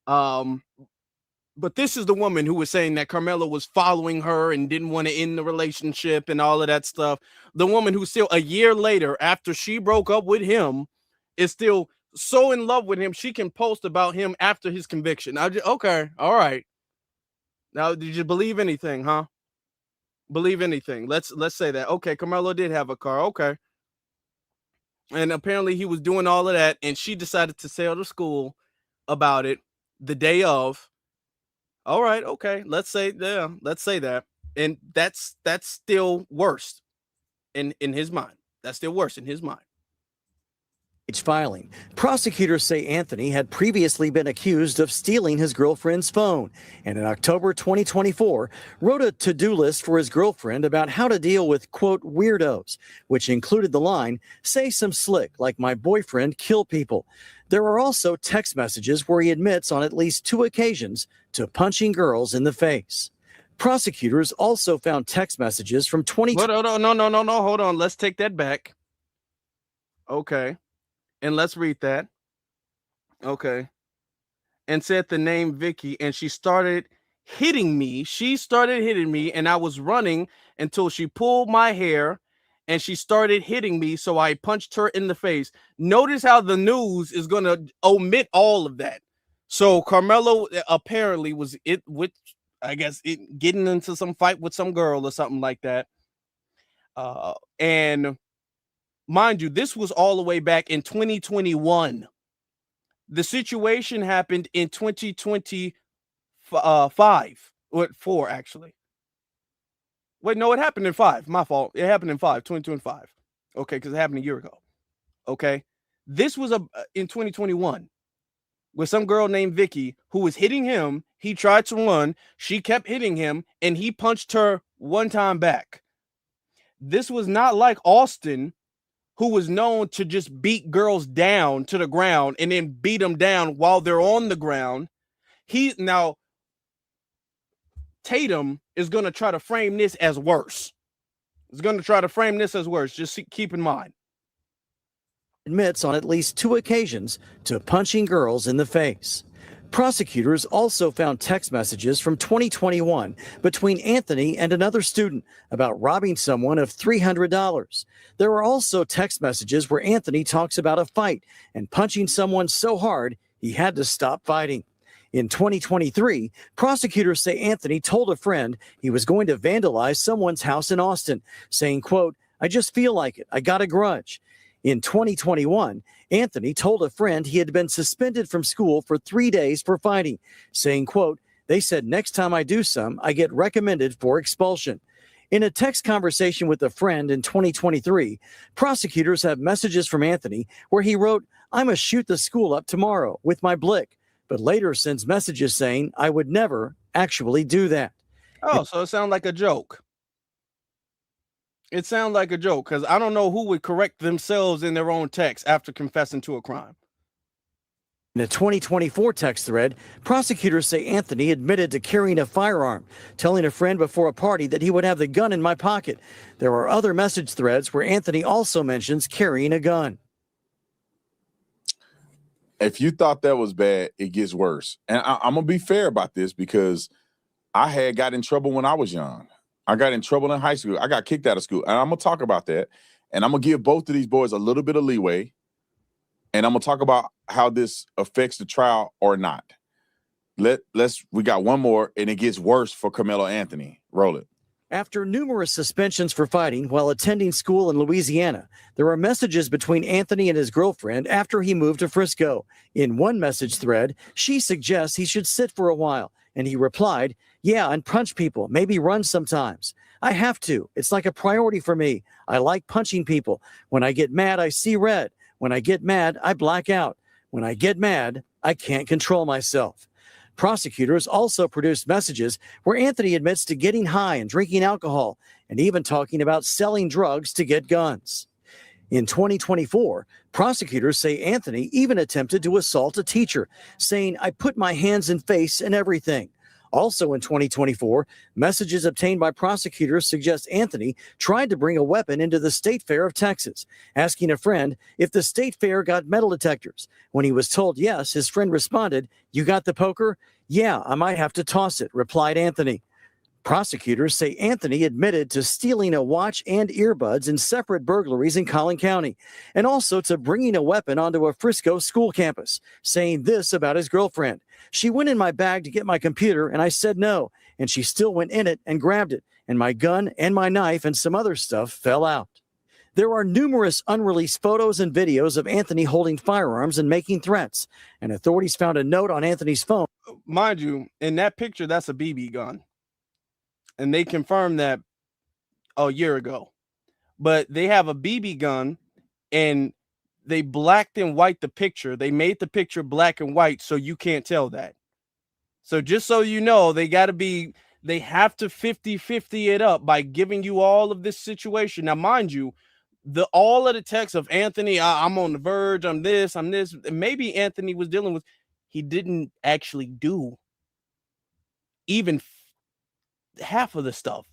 Speaker 1: But this is the woman who was saying that Carmelo was following her and didn't want to end the relationship and all of that stuff. The woman who still, a year later, after she broke up with him, is still so in love with him, she can post about him after his conviction. Okay, all right. Now, did you believe anything, huh? Believe anything. Let's say that. Okay, Carmelo did have a car. Okay. And apparently he was doing all of that, and she decided to sail to school about it the day of. All right, okay. Let's say that. And that's still worse in his mind. That's still worse in his mind.
Speaker 3: Filing. Prosecutors say Anthony had previously been accused of stealing his girlfriend's phone, and in October 2024 wrote a to-do list for his girlfriend about how to deal with, quote, weirdos, which included the line, say some slick like my boyfriend kill people. There are also text messages where he admits on at least 2 occasions to punching girls in the face. Prosecutors also found text messages from 2020.
Speaker 1: No, hold on. Let's take that back. Okay. And let's read that. Okay. And said the name Vicky, and she started hitting me. And I was running until she pulled my hair and she started hitting me. So I punched her in the face. Notice how the news is going to omit all of that. So Carmelo apparently was getting into some fight with some girl or something like that. And mind you, this was all the way back in 2021. The situation happened in 2025, or 4 actually. Wait, no, it happened in 5. My fault. It happened in 2025. Okay, because it happened a year ago. Okay, this was in 2021 with some girl named Vicky who was hitting him. He tried to run. She kept hitting him, and he punched her one time back. This was not like Austin, who was known to just beat girls down to the ground and then beat them down while they're on the ground. Now Tatum is going to try to frame this as worse. Just keep in mind.
Speaker 3: Admits on at least 2 occasions to punching girls in the face. Prosecutors also found text messages from 2021 between Anthony and another student about robbing someone of $300. There were also text messages where Anthony talks about a fight and punching someone so hard he had to stop fighting. In 2023, prosecutors say Anthony told a friend he was going to vandalize someone's house in Austin, saying, quote, I just feel like it. I got a grudge. In 2021, Anthony told a friend he had been suspended from school for 3 days for fighting, saying, quote, they said next time I do some, I get recommended for expulsion. In a text conversation with a friend in 2023, prosecutors have messages from Anthony where he wrote, I'm going to shoot the school up tomorrow with my blick, but later sends messages saying I would never actually do that.
Speaker 1: Oh, so it sounds like a joke. It sounds like a joke because I don't know who would correct themselves in their own text after confessing to a crime.
Speaker 3: In a 2024 text thread, prosecutors say Anthony admitted to carrying a firearm, telling a friend before a party that he would have the gun in my pocket. There are other message threads where Anthony also mentions carrying a gun.
Speaker 18: If you thought that was bad, it gets worse. And I'm going to be fair about this because I had got in trouble when I was young. I got in trouble in high school. I got kicked out of school. And I'm going to talk about that. And I'm going to give both of these boys a little bit of leeway. And I'm going to talk about how this affects the trial or not. We got one more, and it gets worse for Carmelo Anthony. Roll it.
Speaker 3: After numerous suspensions for fighting while attending school in Louisiana, there are messages between Anthony and his girlfriend after he moved to Frisco. In one message thread, she suggests he should sit for a while, and he replied, yeah, and punch people, maybe run sometimes. I have to. It's like a priority for me. I like punching people. When I get mad, I see red. When I get mad, I black out. When I get mad, I can't control myself. Prosecutors also produced messages where Anthony admits to getting high and drinking alcohol and even talking about selling drugs to get guns. In 2024, prosecutors say Anthony even attempted to assault a teacher, saying, I put my hands and face and everything. Also in 2024, messages obtained by prosecutors suggest Anthony tried to bring a weapon into the State Fair of Texas, asking a friend if the State Fair got metal detectors. When he was told yes, his friend responded, you got the poker? Yeah, I might have to toss it, replied Anthony. Prosecutors say Anthony admitted to stealing a watch and earbuds in separate burglaries in Collin County, and also to bringing a weapon onto a Frisco school campus, saying this about his girlfriend. She went in my bag to get my computer, and I said no, and she still went in it and grabbed it, and my gun and my knife and some other stuff fell out. There are numerous unreleased photos and videos of Anthony holding firearms and making threats, and authorities found a note on Anthony's phone.
Speaker 1: Mind you, in that picture, that's a BB gun. And they confirmed that a year ago. But they have a BB gun, and they blacked and white the picture. They made the picture black and white so you can't tell that. So just so you know, they have to 50-50 it up by giving you all of this situation. Now, mind you, all of the text of Anthony, I'm on the verge, I'm this, maybe Anthony was dealing with, he didn't actually do even half of the stuff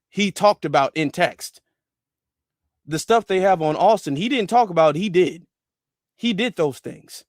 Speaker 1: he talked about in text. The stuff they have on Austin, he didn't talk about, he did. He did those things.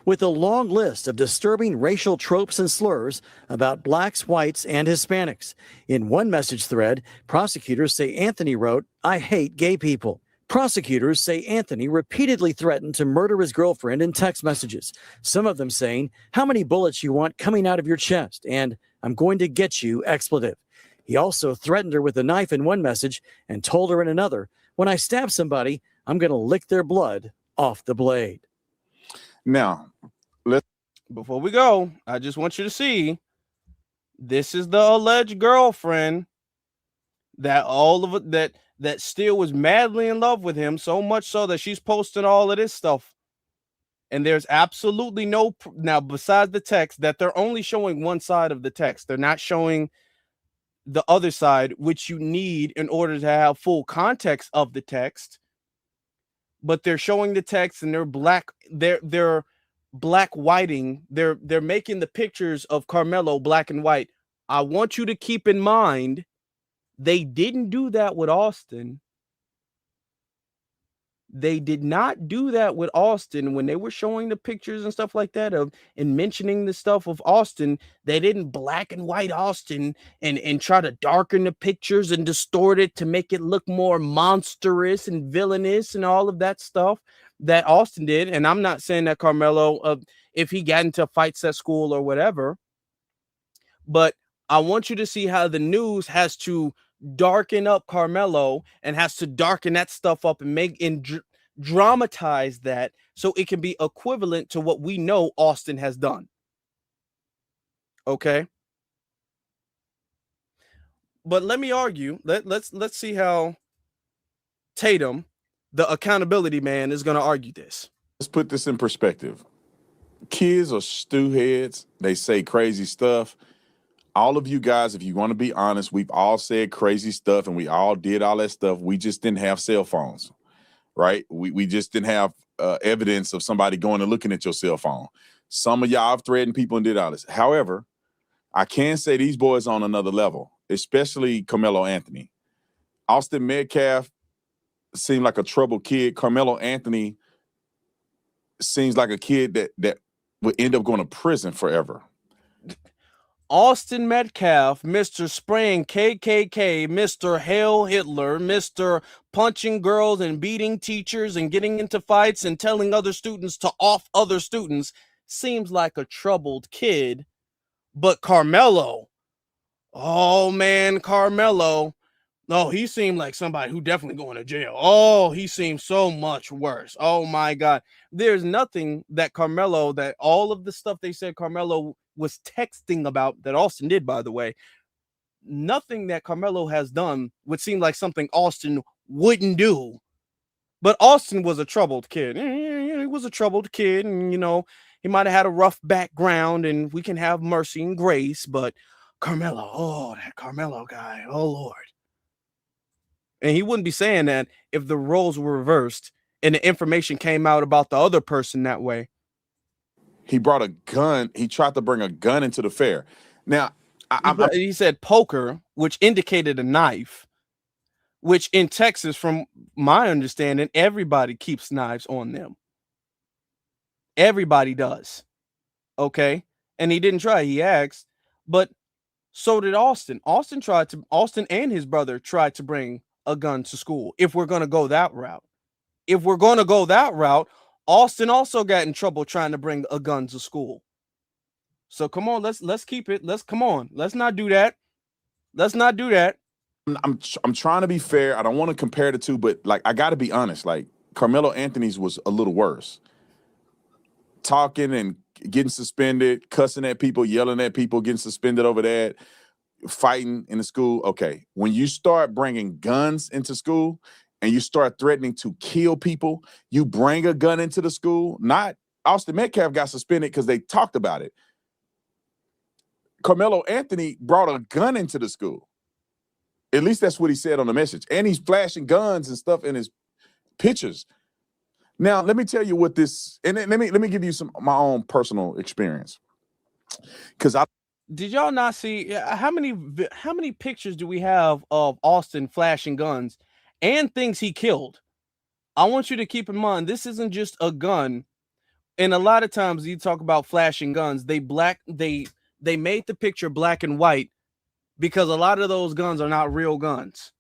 Speaker 3: With a long list of disturbing racial tropes and slurs about blacks, whites, and Hispanics. In one message thread, prosecutors say Anthony wrote, "I hate gay people." Prosecutors say Anthony repeatedly threatened to murder his girlfriend in text messages, some of them saying, "How many bullets you want coming out of your chest?" and "I'm going to get you," expletive. He also threatened her with a knife in one message and told her in another, "When I stab somebody, I'm going to lick their blood off the blade."
Speaker 18: Now,
Speaker 1: before we go, I just want you to see, this is the alleged girlfriend that still was madly in love with him, so much so that she's posting all of this stuff. And there's absolutely now, besides the text, that they're only showing one side of the text. They're not showing the other side, which you need in order to have full context of the text. But they're showing the text, and they're black whiting. They're making the pictures of Carmelo black and white. I want you to keep in mind, they didn't do that with Austin. They did not do that with Austin when they were showing the pictures and stuff like that and mentioning the stuff of Austin. They didn't black and white Austin and try to darken the pictures and distort it to make it look more monstrous and villainous and all of that stuff that Austin did. And I'm not saying that Carmelo, if he got into fights at school or whatever, but I want you to see how the news has to darken up Carmelo and has to darken that stuff up and dramatize that so it can be equivalent to what we know Austin has done. Okay. But let me argue. Let's see how Tatum, the accountability man, is going to argue this.
Speaker 18: Let's put this in perspective. Kids are stew heads. They say crazy stuff. All of you guys, if you want to be honest, we've all said crazy stuff and we all did all that stuff. We just didn't have cell phones, right? We just didn't have evidence of somebody going and looking at your cell phone. Some of y'all have threatened people and did all this. However, I can say these boys on another level, especially Carmelo Anthony. Austin Metcalf seemed like a troubled kid. Carmelo Anthony seems like a kid that would end up going to prison forever.
Speaker 1: Austin Metcalf, Mr. Spraying KKK, Mr. Hail Hitler, Mr. Punching girls and beating teachers and getting into fights and telling other students to off other students, seems like a troubled kid. But Carmelo, oh man, Carmelo, no, he seemed like somebody who definitely going to jail. Oh, he seems so much worse. Oh my God. There's nothing that Carmelo, that all of the stuff they said Carmelo was texting about, that Austin did, by the way, nothing that Carmelo has done would seem like something Austin wouldn't do. But Austin was a troubled kid. He was a troubled kid, and he might have had a rough background, and we can have mercy and grace. But Carmelo, oh, that Carmelo guy, oh Lord. And he wouldn't be saying that if the roles were reversed and the information came out about the other person that way.
Speaker 18: He brought a gun. He tried to bring a gun into the fair. Now,
Speaker 1: he said poker, which indicated a knife, which in Texas, from my understanding, everybody keeps knives on them. Everybody does. Okay. And he didn't try. He asked, but so did Austin. Austin and his brother tried to bring a gun to school. If we're going to go that route, Austin also got in trouble trying to bring a gun to school. So come on, let's keep it. Let's not do that.
Speaker 18: I'm trying to be fair. I don't want to compare the two, but like I got to be honest. Like Carmelo Anthony's was a little worse. Talking and getting suspended, cussing at people, yelling at people, getting suspended over that, fighting in the school. Okay, when you start bringing guns into school and you start threatening to kill people, you bring a gun into the school. Not Austin Metcalf got suspended because they talked about it. Carmelo Anthony brought a gun into the school. At least that's what he said on the message. And he's flashing guns and stuff in his pictures. Now, let me tell you what this, and let me give you my own personal experience. Because
Speaker 1: did y'all not see how many pictures do we have of Austin flashing guns and things he killed? I want you to keep in mind, this isn't just a gun. And a lot of times you talk about flashing guns, they made the picture black and white because a lot of those guns are not real guns.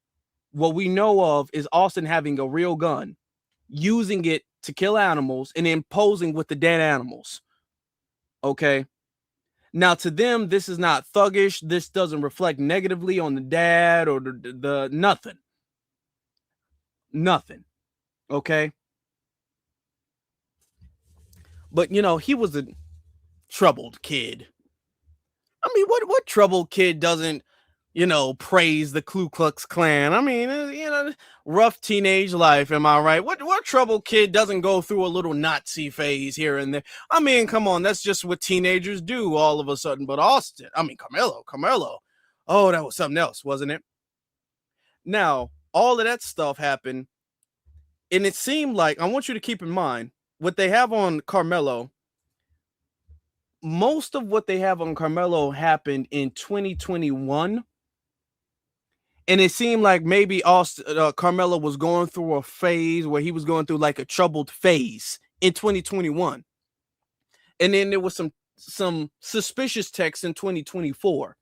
Speaker 1: What we know of is Austin having a real gun, using it to kill animals and then posing with the dead animals. Okay. Now, to them, this is not thuggish. This doesn't reflect negatively on the dad or the nothing. Nothing. Okay. But, you know, he was a troubled kid. I mean, what troubled kid doesn't, you know, praise the Ku Klux Klan? I mean, you know, rough teenage life. Am I right? What troubled kid doesn't go through a little Nazi phase here and there? I mean, come on, that's just what teenagers do all of a sudden. But Austin, I mean, Carmelo. Oh, that was something else, wasn't it? Now, all of that stuff happened. And it seemed like, I want you to keep in mind, what they have on Carmelo, most of what they have on Carmelo happened in 2021. And it seemed like maybe Carmelo was going through a phase where he was going through like a troubled phase in 2021. And then there was some suspicious texts in 2024.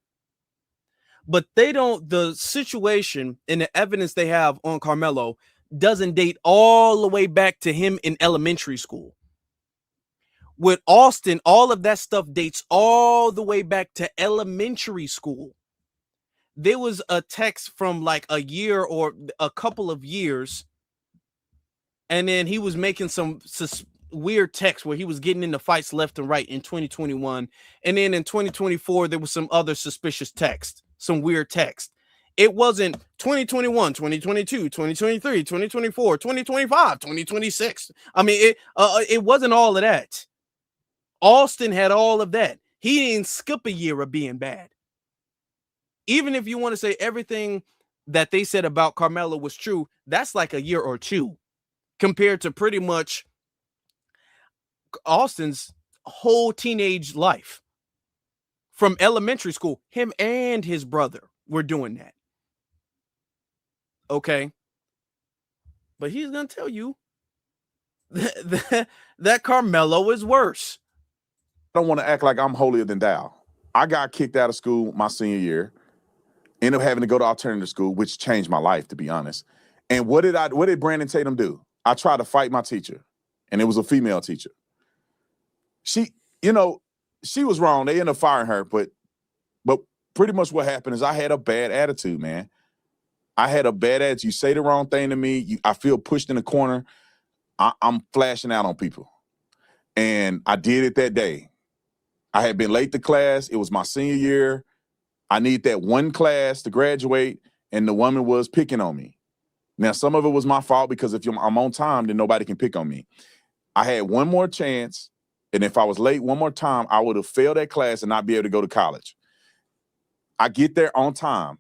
Speaker 1: But the situation and the evidence they have on Carmelo doesn't date all the way back to him in elementary school. With Austin, all of that stuff dates all the way back to elementary school. There was a text from like a year or a couple of years, and then he was making some weird text where he was getting into fights left and right in 2021. And then in 2024, there was some other suspicious text, some weird text. It wasn't 2021, 2022, 2023, 2024, 2025, 2026. I mean, it wasn't all of that. Austin had all of that. He didn't skip a year of being bad. Even if you want to say everything that they said about Carmelo was true, that's like a year or two compared to pretty much Austin's whole teenage life. From elementary school, him and his brother were doing that. Okay. But he's going to tell you that Carmelo is worse.
Speaker 18: I don't want to act like I'm holier than thou. I got kicked out of school my senior year. Ended up having to go to alternative school, which changed my life, to be honest. And what did Brandon Tatum do? I tried to fight my teacher, and it was a female teacher. She was wrong. They ended up firing her, but pretty much what happened is I had a bad attitude, man. I had a bad attitude. You say the wrong thing to me, I feel pushed in the corner. I'm flashing out on people. And I did it that day. I had been late to class. It was my senior year. I need that one class to graduate, and the woman was picking on me. Now, some of it was my fault because if I'm on time, then nobody can pick on me. I had one more chance, and if I was late one more time, I would have failed that class and not be able to go to college. I get there on time.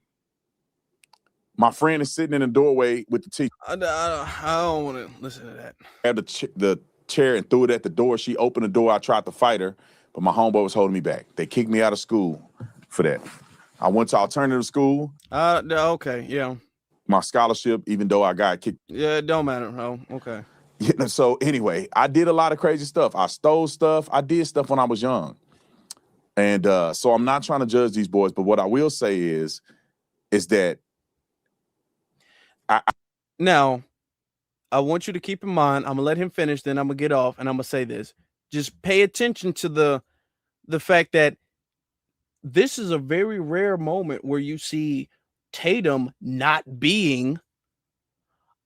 Speaker 18: My friend is sitting in the doorway with the teacher.
Speaker 1: I don't want to listen to that.
Speaker 18: I had the chair and threw it at the door. She opened the door. I tried to fight her, but my homeboy was holding me back. They kicked me out of school for that. I went to alternative school.
Speaker 1: Okay, yeah.
Speaker 18: My scholarship, even though I got kicked.
Speaker 1: Yeah, it don't matter. Oh, okay.
Speaker 18: Yeah, so anyway, I did a lot of crazy stuff. I stole stuff. I did stuff when I was young. And so I'm not trying to judge these boys, but what I will say is that
Speaker 1: now, I want you to keep in mind, I'm going to let him finish, then I'm going to get off, and I'm going to say this. Just pay attention to the fact that this is a very rare moment where you see Tatum not being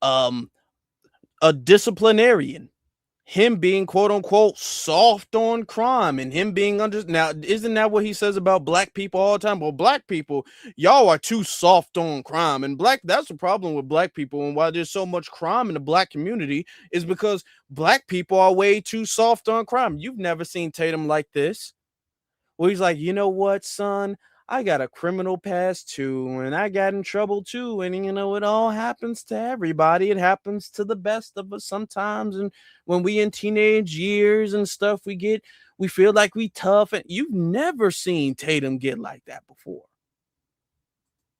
Speaker 1: a disciplinarian. him being quote unquote soft on crime and him being under. Now, isn't that what he says about black people all the time? Well, black people, y'all are too soft on crime. And that's the problem with black people. And why there's so much crime in the black community is because black people are way too soft on crime. You've never seen Tatum like this. Well, he's like, you know what, son? I got a criminal past too, and I got in trouble too. And you know, it all happens to everybody. It happens to the best of us sometimes. And when we in teenage years and stuff, we feel like we tough. And you've never seen Tatum get like that before.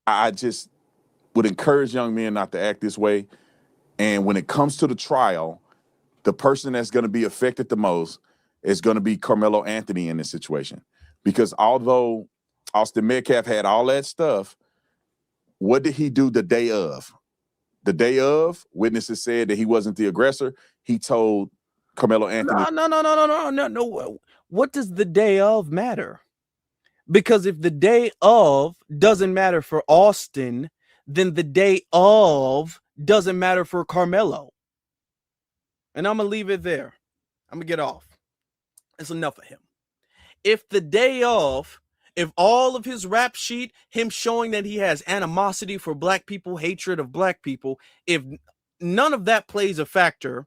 Speaker 18: I just would encourage young men not to act this way. And when it comes to the trial, the person that's going to be affected the most is going to be Carmelo Anthony in this situation. Because although Austin Metcalf had all that stuff, what did he do the day of? The day of, witnesses said that he wasn't the aggressor. He told Carmelo Anthony.
Speaker 1: No. What does the day of matter? Because if the day of doesn't matter for Austin, then the day of doesn't matter for Carmelo. And I'm going to leave it there. I'm going to get off. It's enough of him. If the day of, if all of his rap sheet, him showing that he has animosity for black people, hatred of black people, if none of that plays a factor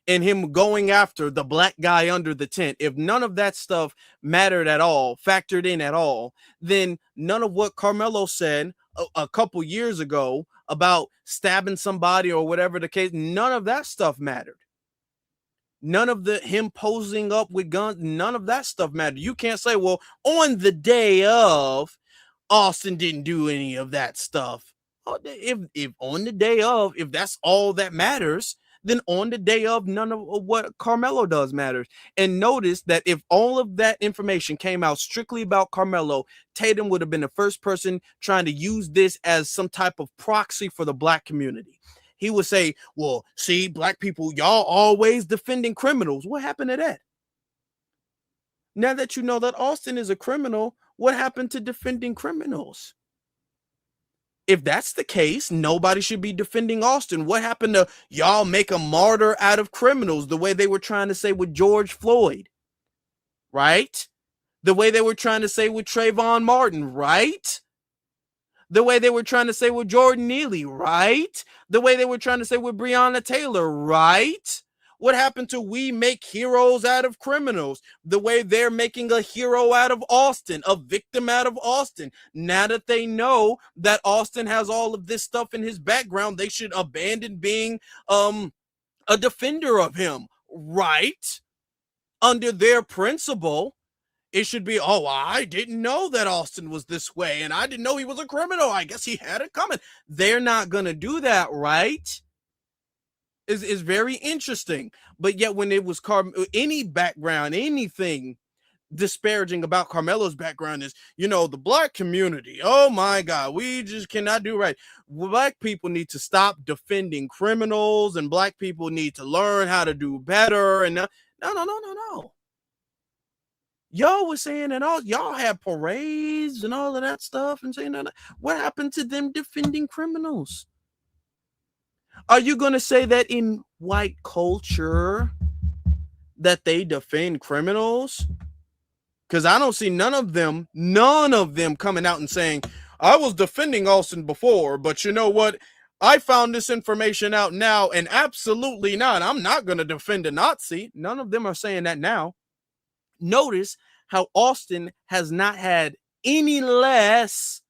Speaker 1: in him going after the black guy under the tent, if none of that stuff mattered at all, factored in at all, then none of what Carmelo said a couple years ago about stabbing somebody or whatever the case, none of that stuff mattered. None of him posing up with guns, none of that stuff mattered. You can't say, well, on the day of, Austin didn't do any of that stuff. If on the day of, if that's all that matters, then on the day of, none of what Carmelo does matters. And notice that if all of that information came out strictly about Carmelo, Tatum would have been the first person trying to use this as some type of proxy for the black community. He would say, well, see, black people, y'all always defending criminals. What happened to that? Now that you know that Austin is a criminal, what happened to defending criminals? If that's the case, nobody should be defending Austin. What happened to y'all make a martyr out of criminals the way they were trying to say with George Floyd, right? The way they were trying to say with Trayvon Martin, right? The way they were trying to say with Jordan Neely, right? The way they were trying to say with Breonna Taylor, right? What happened to we make heroes out of criminals? The way they're making a hero out of Austin, a victim out of Austin. Now that they know that Austin has all of this stuff in his background, they should abandon being a defender of him, right? Under their principle, it should be, oh, I didn't know that Austin was this way, and I didn't know he was a criminal. I guess he had it coming. They're not going to do that, right? Is very interesting. But yet when it was any background, anything disparaging about Carmelo's background is, you know, the black community. Oh, my God, we just cannot do right. Black people need to stop defending criminals, and black people need to learn how to do better. And no. Y'all was saying that all y'all had parades and all of that stuff and saying that. What happened to them defending criminals? Are you going to say that in white culture that they defend criminals? Because I don't see none of them coming out and saying, I was defending Austin before, but you know what? I found this information out now, and absolutely not. I'm not going to defend a Nazi. None of them are saying that now. Notice how Austin has not had any less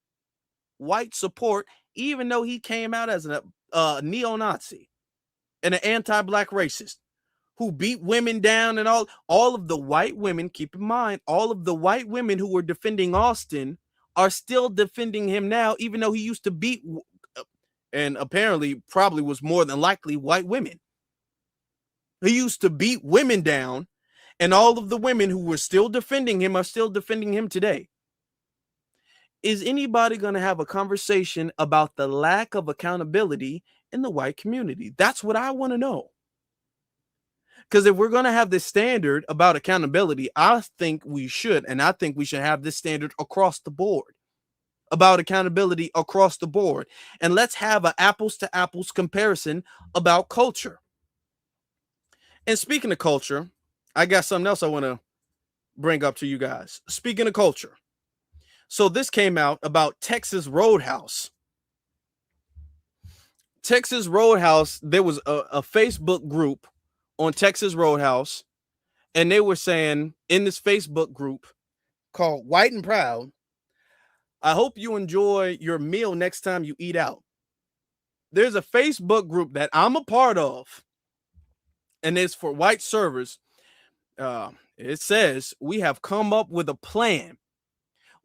Speaker 1: white support, even though he came out as a neo-Nazi and an anti-black racist who beat women down and all of the white women, keep in mind, all of the white women who were defending Austin are still defending him now, even though he used to beat, and apparently probably was more than likely white women. He used to beat women down, and all of the women who were still defending him are still defending him today. Is anybody going to have a conversation about the lack of accountability in the white community? That's what I want to know. Because if we're going to have this standard about accountability, I think we should. And I think we should have this standard across the board about accountability across the board. And let's have an apples to apples comparison about culture. And speaking of culture, I got something else I want to bring up to you guys. Speaking of culture. So this came out about Texas Roadhouse. Texas Roadhouse, there was a Facebook group on Texas Roadhouse, and they were saying in this Facebook group called White and Proud, I hope you enjoy your meal next time you eat out. There's a Facebook group that I'm a part of, and it's for white servers. It says, we have come up with a plan.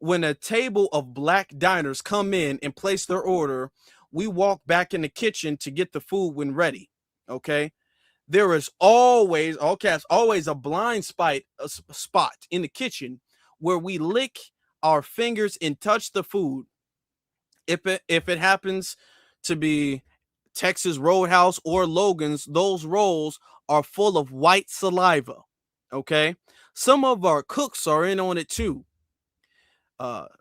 Speaker 1: When a table of black diners come in and place their order, we walk back in the kitchen to get the food when ready. Okay. There is always, all caps, always a blind spot in the kitchen where we lick our fingers and touch the food. If it happens to be Texas Roadhouse or Logan's, those rolls are full of white saliva. Okay. Some of our cooks are in on it too.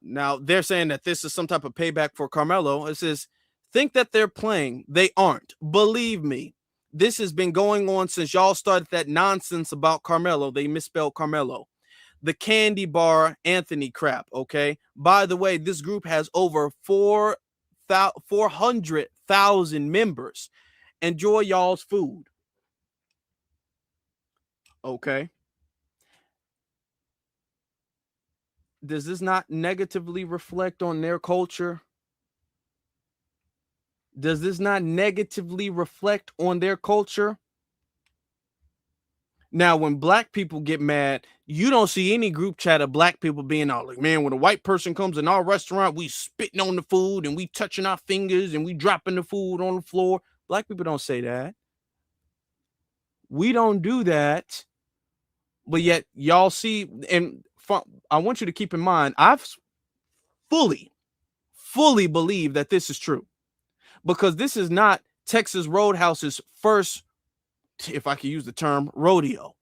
Speaker 1: Now they're saying that this is some type of payback for Carmelo. It says, think that they're playing. They aren't. Believe me, this has been going on since y'all started that nonsense about Carmelo. They misspelled Carmelo. The candy bar Anthony crap. Okay. By the way, this group has over 400,000 members. Enjoy y'all's food. Okay. Does this not negatively reflect on their culture? Does this not negatively reflect on their culture? Now, when black people get mad, you don't see any group chat of black people being all like, man, when a white person comes in our restaurant, we spitting on the food and we touching our fingers and we dropping the food on the floor. Black people don't say that. We don't do that. But yet y'all see, and I want you to keep in mind, I've fully believe that this is true, because this is not Texas Roadhouse's first, if I could use the term, rodeo.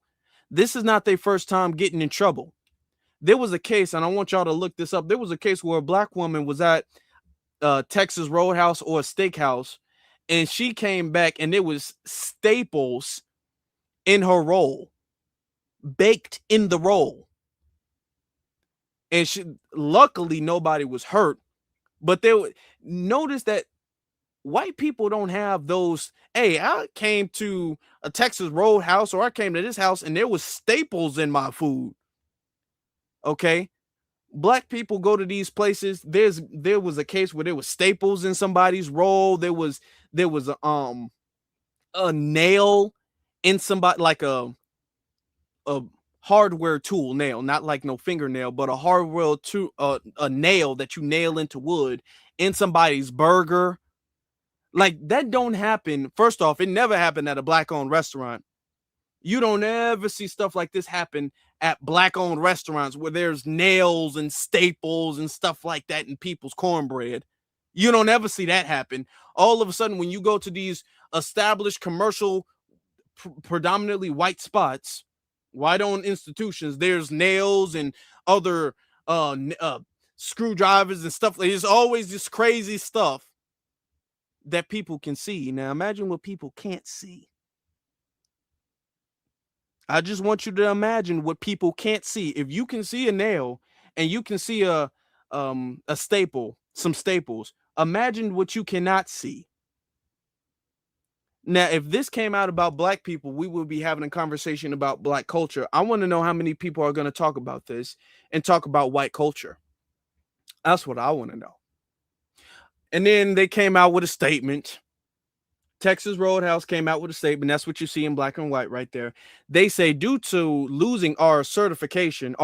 Speaker 1: This is not their first time getting in trouble. There was a case, and I want y'all to look this up. There was a case where a black woman was at Texas Roadhouse or a steakhouse, and she came back and there was staples in her roll, baked in the roll. And luckily nobody was hurt, but notice that white people don't have those. Hey, I came to a Texas Roadhouse, or I came to this house and there was staples in my food. Okay. Black people go to these places. There was a case where there was staples in somebody's roll. There was a nail in somebody, like a hardware tool nail, not like no fingernail, but a hardware tool, a nail that you nail into wood in somebody's burger. Like, that don't happen. First off, it never happened at a black-owned restaurant. You don't ever see stuff like this happen at black-owned restaurants where there's nails and staples and stuff like that in people's cornbread. You don't ever see that happen. All of a sudden, when you go to these established commercial, predominantly white spots, white-owned institutions, there's nails and other screwdrivers and stuff. There's always this crazy stuff that people can see. Now imagine what people can't see. I just want you to imagine what people can't see. If you can see a nail and you can see a staple, some staples, imagine what you cannot see. Now, if this came out about black people, we would be having a conversation about black culture. I want to know how many people are going to talk about this and talk about white culture. That's what I want to know. And then they came out with a statement. Texas Roadhouse came out with a statement. That's what you see in black and white right there. They say, due to losing our verification,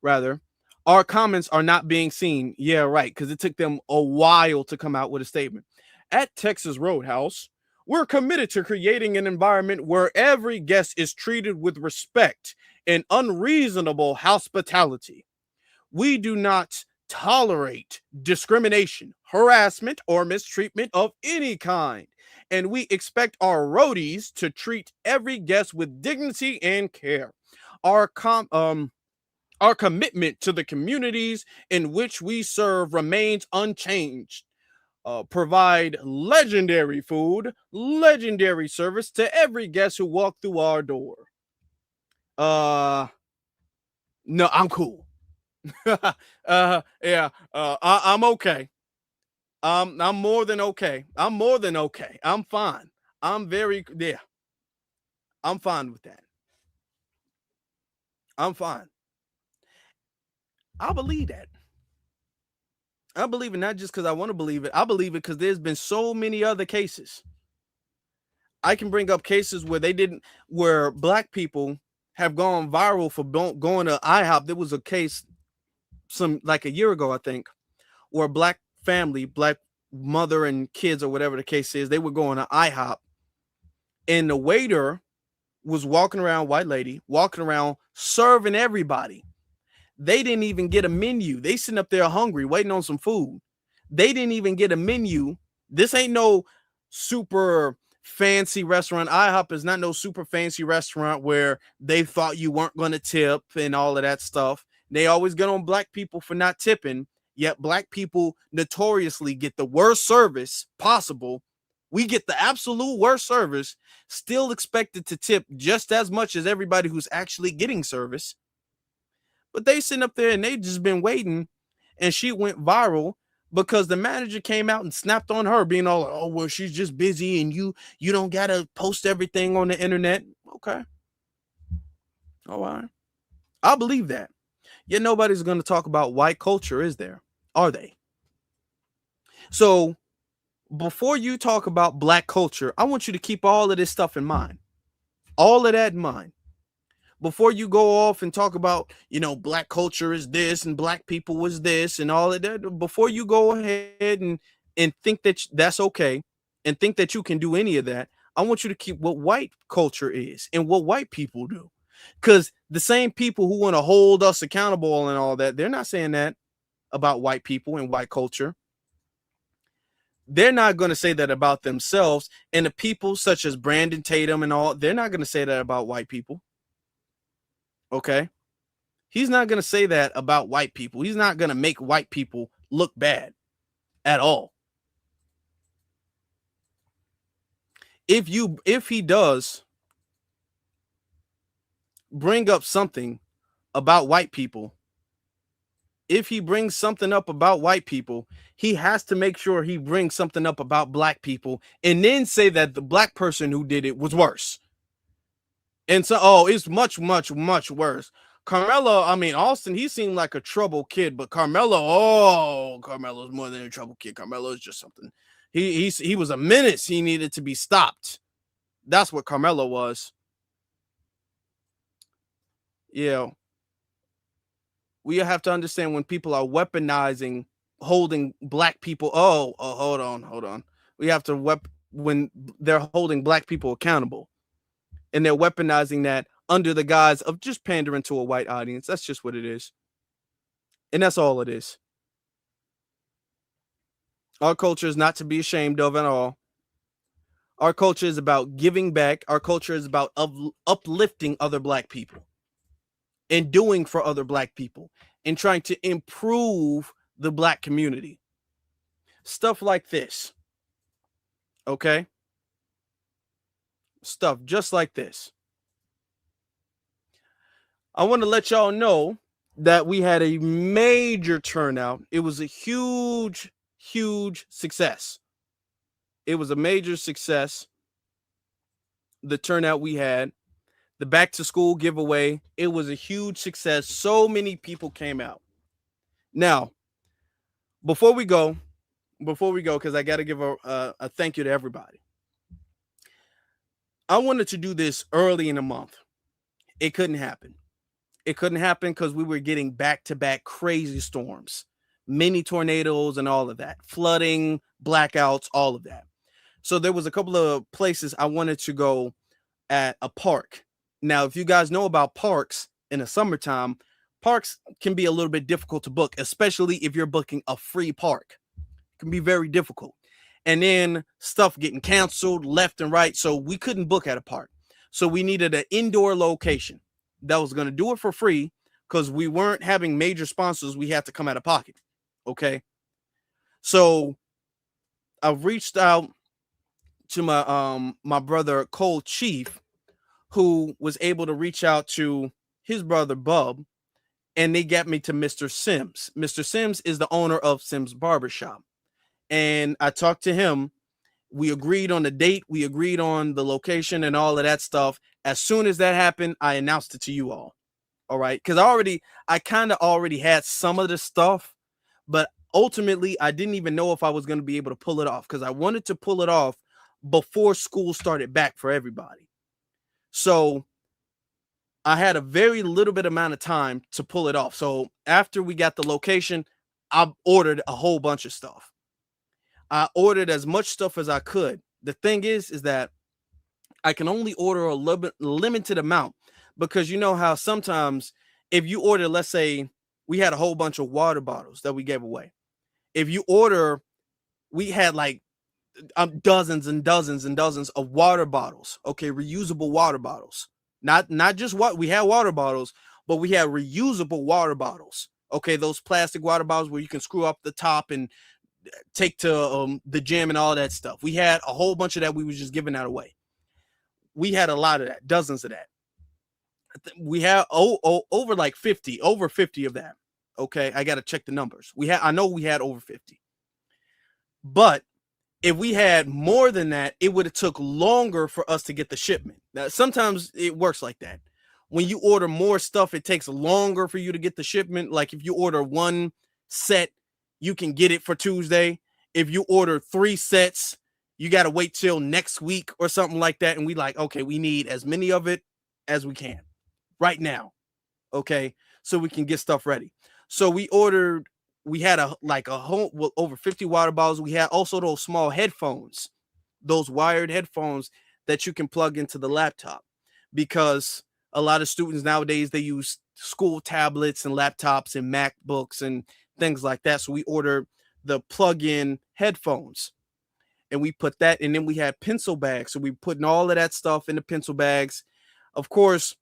Speaker 1: rather, our comments are not being seen. Yeah, right. Because it took them a while to come out with a statement. At Texas Roadhouse, we're committed to creating an environment where every guest is treated with respect and unreasonable hospitality. We do not tolerate discrimination, harassment, or mistreatment of any kind, and we expect our roadies to treat every guest with dignity and care. Our commitment to the communities in which we serve remains unchanged. provide legendary food, legendary service to every guest who walked through our door. No, I'm cool. Yeah, I'm okay. I'm more than okay. I'm more than okay. I'm fine. I'm fine with that. I'm fine. I believe that. I believe it not just because I want to believe it. I believe it because there's been so many other cases. I can bring up cases where black people have gone viral for going to IHOP. There was a case like a year ago, I think, where a black family, black mother and kids or whatever the case is, they were going to IHOP, and the waiter was walking around, white lady, walking around serving everybody. They didn't even get a menu. They sitting up there hungry, waiting on some food. They didn't even get a menu. This ain't no super fancy restaurant. IHOP is not no super fancy restaurant where they thought you weren't going to tip and all of that stuff. They always get on black people for not tipping, yet black people notoriously get the worst service possible. We get the absolute worst service, still expected to tip just as much as everybody who's actually getting service. But they sitting up there and they just been waiting, and she went viral because the manager came out and snapped on her, being all, oh, well, she's just busy and you don't gotta post everything on the internet. Okay. All right. I believe that. Yet nobody's gonna talk about white culture, is there? Are they? So before you talk about black culture, I want you to keep all of this stuff in mind. All of that in mind. Before you go off and talk about, black culture is this and black people was this and all of that, before you go ahead and think that that's okay and think that you can do any of that, I want you to keep what white culture is and what white people do. Because the same people who want to hold us accountable and all that, they're not saying that about white people and white culture. They're not going to say that about themselves. And the people such as Brandon Tatum and all, they're not going to say that about white people. Okay. He's not going to say that about white people. He's not going to make white people look bad at all. If he does bring up something about white people, if he brings something up about white people, he has to make sure he brings something up about black people and then say that the black person who did it was worse. And so, it's much, much, much worse. Carmelo, Austin, he seemed like a trouble kid, but Carmelo's more than a trouble kid. Carmelo is just something. He was a menace. He needed to be stopped. That's what Carmelo was. Yeah. We have to understand when people are weaponizing, holding black people. Hold on. We have to when they're holding black people accountable. And they're weaponizing that under the guise of just pandering to a white audience. That's just what it is. And that's all it is. Our culture is not to be ashamed of at all. Our culture is about giving back. Our culture is about uplifting other black people and doing for other black people and trying to improve the black community. Stuff like this. Okay? Stuff just like this. I want to let y'all know that we had a major turnout. It was a huge, huge success. It was a major success. The turnout we had, the back to school giveaway, it was a huge success. So many people came out. Now, before we go, because I got to give a thank you to everybody. I wanted to do this early in the month. It couldn't happen. It couldn't happen because we were getting back-to-back crazy storms, mini tornadoes and all of that, flooding, blackouts, all of that. So there was a couple of places I wanted to go at a park. Now, if you guys know about parks in the summertime, parks can be a little bit difficult to book, especially if you're booking a free park. It can be very difficult. And then stuff getting canceled left and right. So we couldn't book at a park. So we needed an indoor location that was going to do it for free because we weren't having major sponsors. We had to come out of pocket. Okay. So I've reached out to my brother Cole Chief, who was able to reach out to his brother Bub, and they got me to Mr. Sims. Mr. Sims is the owner of Sims Barbershop. And I talked to him. We agreed on the date, we agreed on the location and all of that stuff. As soon as that happened, I announced it to you all. All right. Because I kind of already had some of the stuff, but ultimately I didn't even know if I was going to be able to pull it off because I wanted to pull it off before school started back for everybody. So I had a very little bit amount of time to pull it off. So after we got the location, I ordered a whole bunch of stuff. I ordered as much stuff as I could. The thing is that I can only order a limited amount because you know how sometimes if you order, let's say we had a whole bunch of water bottles that we gave away. If you order, we had like dozens and dozens and dozens of water bottles. Okay, reusable water bottles. Not just what we had water bottles, but we had reusable water bottles. Okay, those plastic water bottles where you can screw up the top and take to the gym and all that stuff. We had a whole bunch of that. We was just giving that away. We had a lot of that, dozens of that. We had over like 50, over 50 of that. Okay, I got to check the numbers. I know we had over 50. But if we had more than that, it would have took longer for us to get the shipment. Now, sometimes it works like that. When you order more stuff, it takes longer for you to get the shipment. Like if you order one set, you can get it for Tuesday. If you order 3 sets, you got to wait till next week or something like that. And we like, okay, we need as many of it as we can right now. Okay. So we can get stuff ready. So we had a whole over 50 water bottles. We had also those small headphones, those wired headphones that you can plug into the laptop, because a lot of students nowadays, they use school tablets and laptops and MacBooks and things like that. So we ordered the plug-in headphones and we put that, and then we had pencil bags. So we putting all of that stuff in the pencil bags. Of course,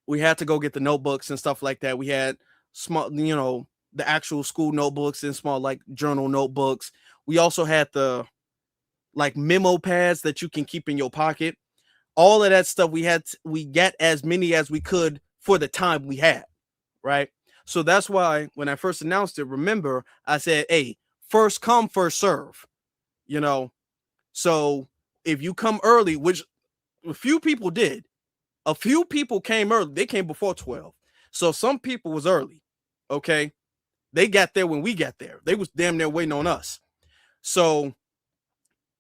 Speaker 1: we had to go get the notebooks and stuff like that. We had small, the actual school notebooks and small like journal notebooks. We also had the like memo pads that you can keep in your pocket. All of that stuff we got as many as we could for the time we had, right? So that's why when I first announced it, remember I said, hey, first come, first serve, So if you come early, which a few people did, a few people came early. They came before 12. So some people was early, okay? They got there when we got there. They was damn near waiting on us. So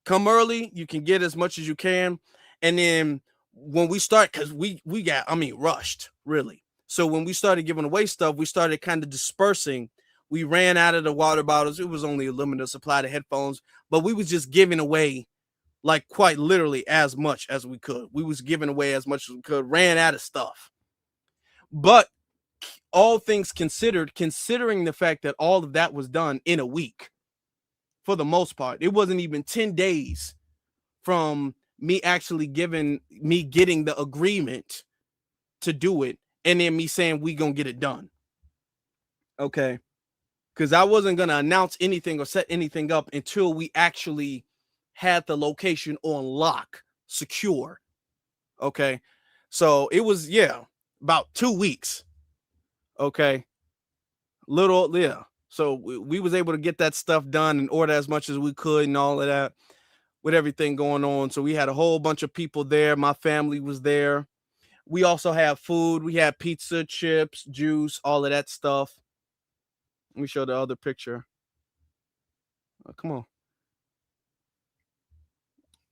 Speaker 1: come early, you can get as much as you can. And then when we start, because we got, rushed, really. So when we started giving away stuff, we started kind of dispersing. We ran out of the water bottles. It was only a limited supply of headphones, but we was just giving away like quite literally as much as we could. We was giving away as much as we could, ran out of stuff. But all things considered, considering the fact that all of that was done in a week, for the most part, it wasn't even 10 days from me actually getting the agreement to do it, and then me saying we gonna get it done. Okay. Because I wasn't gonna announce anything or set anything up until we actually had the location on lock, secure. Okay. So it was, about 2 weeks. Okay. So we was able to get that stuff done and order as much as we could and all of that with everything going on. So we had a whole bunch of people there. My family was there. We also had food. We had pizza, chips, juice, all of that stuff. Let me show the other picture. Oh, come on.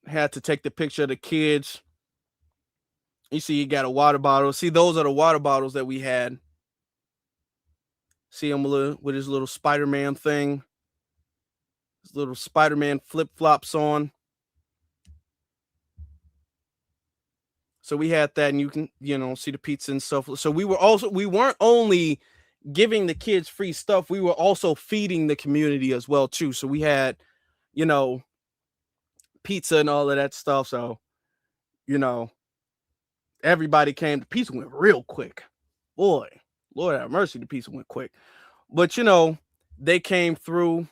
Speaker 1: Had to take the picture of the kids. You see, you got a water bottle. See, those are the water bottles that we had. See him with his little Spider-Man thing. His little Spider-Man flip-flops on. So we had that, and you can, see the pizza and stuff. So we weren't only giving the kids free stuff, we were also feeding the community as well, too. So we had, pizza and all of that stuff. So, everybody came. The pizza went real quick. Boy, Lord have mercy, the pizza went quick. But, they came through.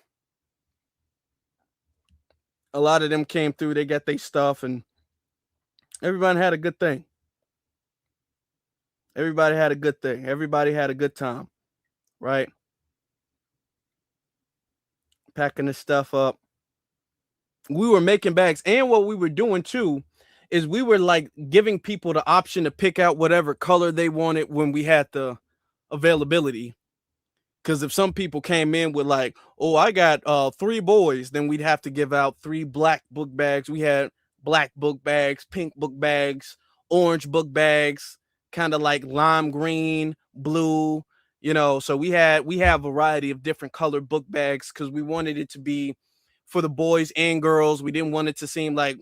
Speaker 1: A lot of them came through, they got their stuff, and everybody had a good thing. Everybody had a good thing. Everybody had a good time, right? Packing this stuff up. We were making bags, and what we were doing too is we were like giving people the option to pick out whatever color they wanted when we had the availability. Because if some people came in with like, oh, I got 3 boys, then we'd have to give out 3 black book bags. We had black book bags, pink book bags, orange book bags, kind of like lime green, blue, so we have a variety of different colored book bags because we wanted it to be for the boys and girls. We didn't want it to seem like,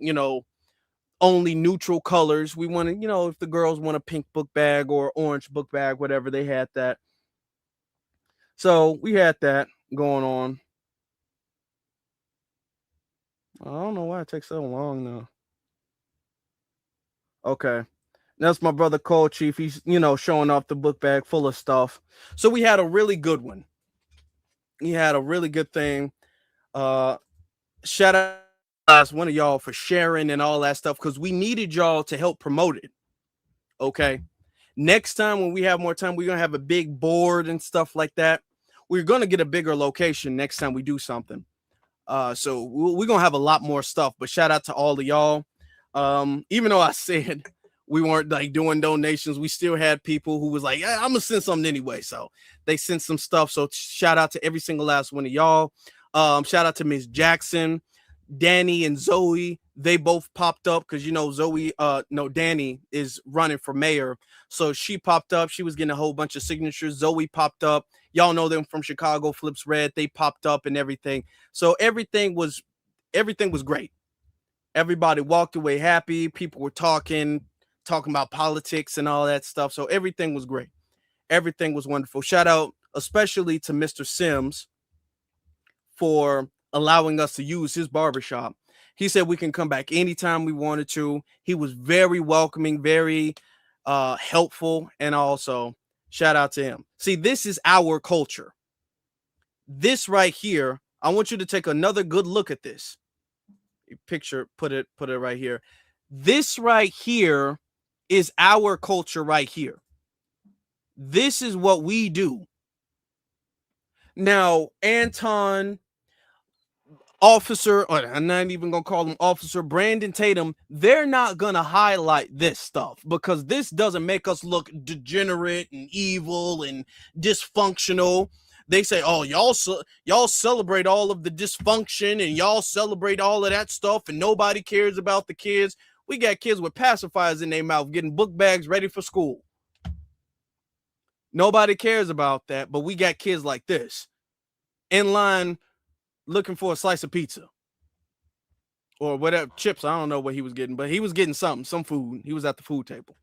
Speaker 1: only neutral colors. We wanted, if the girls want a pink book bag or orange book bag, whatever, they had that. So we had that going on. I don't know why it takes so long now. Okay. That's my brother Cole Chief. He's, showing off the book bag full of stuff. So we had a really good one. He had a really good thing. Shout out to one of y'all for sharing and all that stuff because we needed y'all to help promote it. Okay. Next time when we have more time, we're going to have a big board and stuff like that. We're going to get a bigger location next time we do something. So we're going to have a lot more stuff, but shout out to all of y'all. Even though I said we weren't like doing donations, we still had people who was like, yeah, I'm going to send something anyway. So they sent some stuff. So shout out to every single last one of y'all. Shout out to Miss Jackson, Danny and Zoe. They both popped up because, Danny is running for mayor. So she popped up. She was getting a whole bunch of signatures. Zoe popped up. Y'all know them from Chicago, Flips Red. They popped up and everything. So everything was great. Everybody walked away happy. People were talking about politics and all that stuff. So everything was great. Everything was wonderful. Shout out especially to Mr. Sims for allowing us to use his barbershop. He said we can come back anytime we wanted to. He was very welcoming, very helpful, and also shout out to him. See, this is our culture. This right here, I want you to take another good look at this. Picture, put it right here. This right here is our culture right here. This is what we do. Now, Anton, Officer, or I'm not even gonna call him Officer, Brandon Tatum, they're not gonna highlight this stuff because this doesn't make us look degenerate and evil and dysfunctional. They say, oh, y'all celebrate all of the dysfunction and y'all celebrate all of that stuff and nobody cares about the kids. We got kids with pacifiers in their mouth getting book bags ready for school. Nobody cares about that, but we got kids like this in line looking for a slice of pizza or whatever, chips. I don't know what he was getting, but he was getting some food. He was at the food table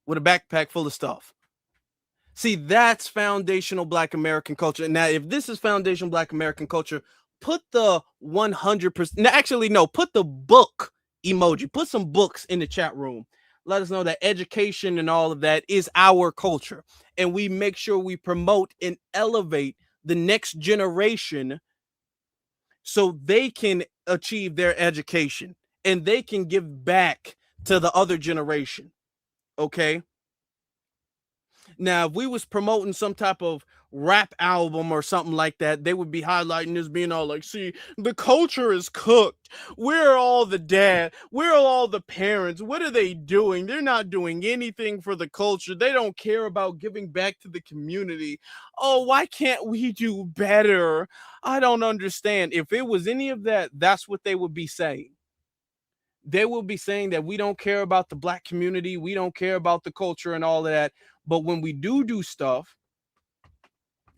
Speaker 1: with a backpack full of stuff. See, that's foundational Black American culture. Now, if this is foundational Black American culture, put the 100%. Actually, no, put the book emoji. Put some books in the chat room. Let us know that education and all of that is our culture. And we make sure we promote and elevate the next generation so they can achieve their education and they can give back to the other generation. Okay. Now, if we was promoting some type of rap album or something like that, they would be highlighting this being all like, see, the culture is cooked. We're all the dad. We're all the parents. What are they doing? They're not doing anything for the culture. They don't care about giving back to the community. Oh, why can't we do better? I don't understand. If it was any of that, that's what they would be saying. They will be saying that we don't care about the Black community. We don't care about the culture and all of that. But when we do stuff,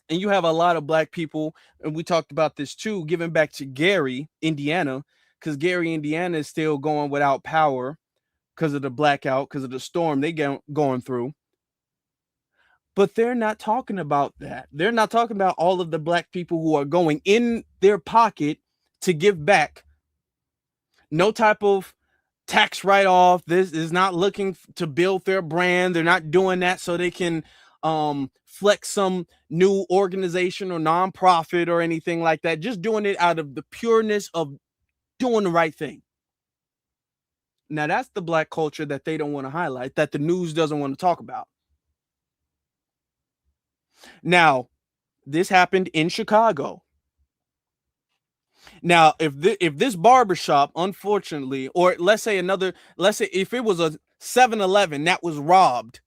Speaker 1: and you have a lot of Black people, and we talked about this too, giving back to Gary, Indiana, because Gary, Indiana is still going without power because of the blackout, because of the storm they going through. But they're not talking about that. They're not talking about all of the Black people who are going in their pocket to give back. No type of tax write-off. This is not looking to build their brand. They're not doing that so they can flex some new organization or nonprofit or anything like that. Just doing it out of the pureness of doing the right thing. Now, that's the black culture that they don't want to highlight, that the news doesn't want to talk about. Now, this happened in Chicago. Now, if this barbershop, unfortunately, or let's say if it was a 7-Eleven that was robbed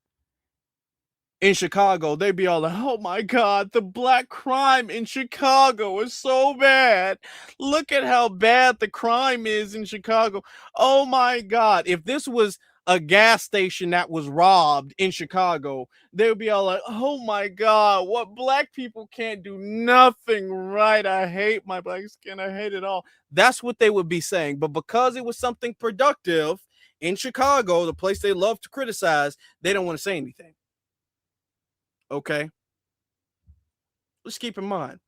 Speaker 1: in Chicago, they'd be all like, oh my God, the black crime in Chicago is so bad. Look at how bad the crime is in Chicago. Oh my God. If this was a gas station that was robbed in Chicago, they would be all like, oh my God, what black people can't do nothing right. I hate my black skin. I hate it all. That's what they would be saying. But because it was something productive in Chicago, the place they love to criticize, they don't want to say anything. Okay, let's keep in mind.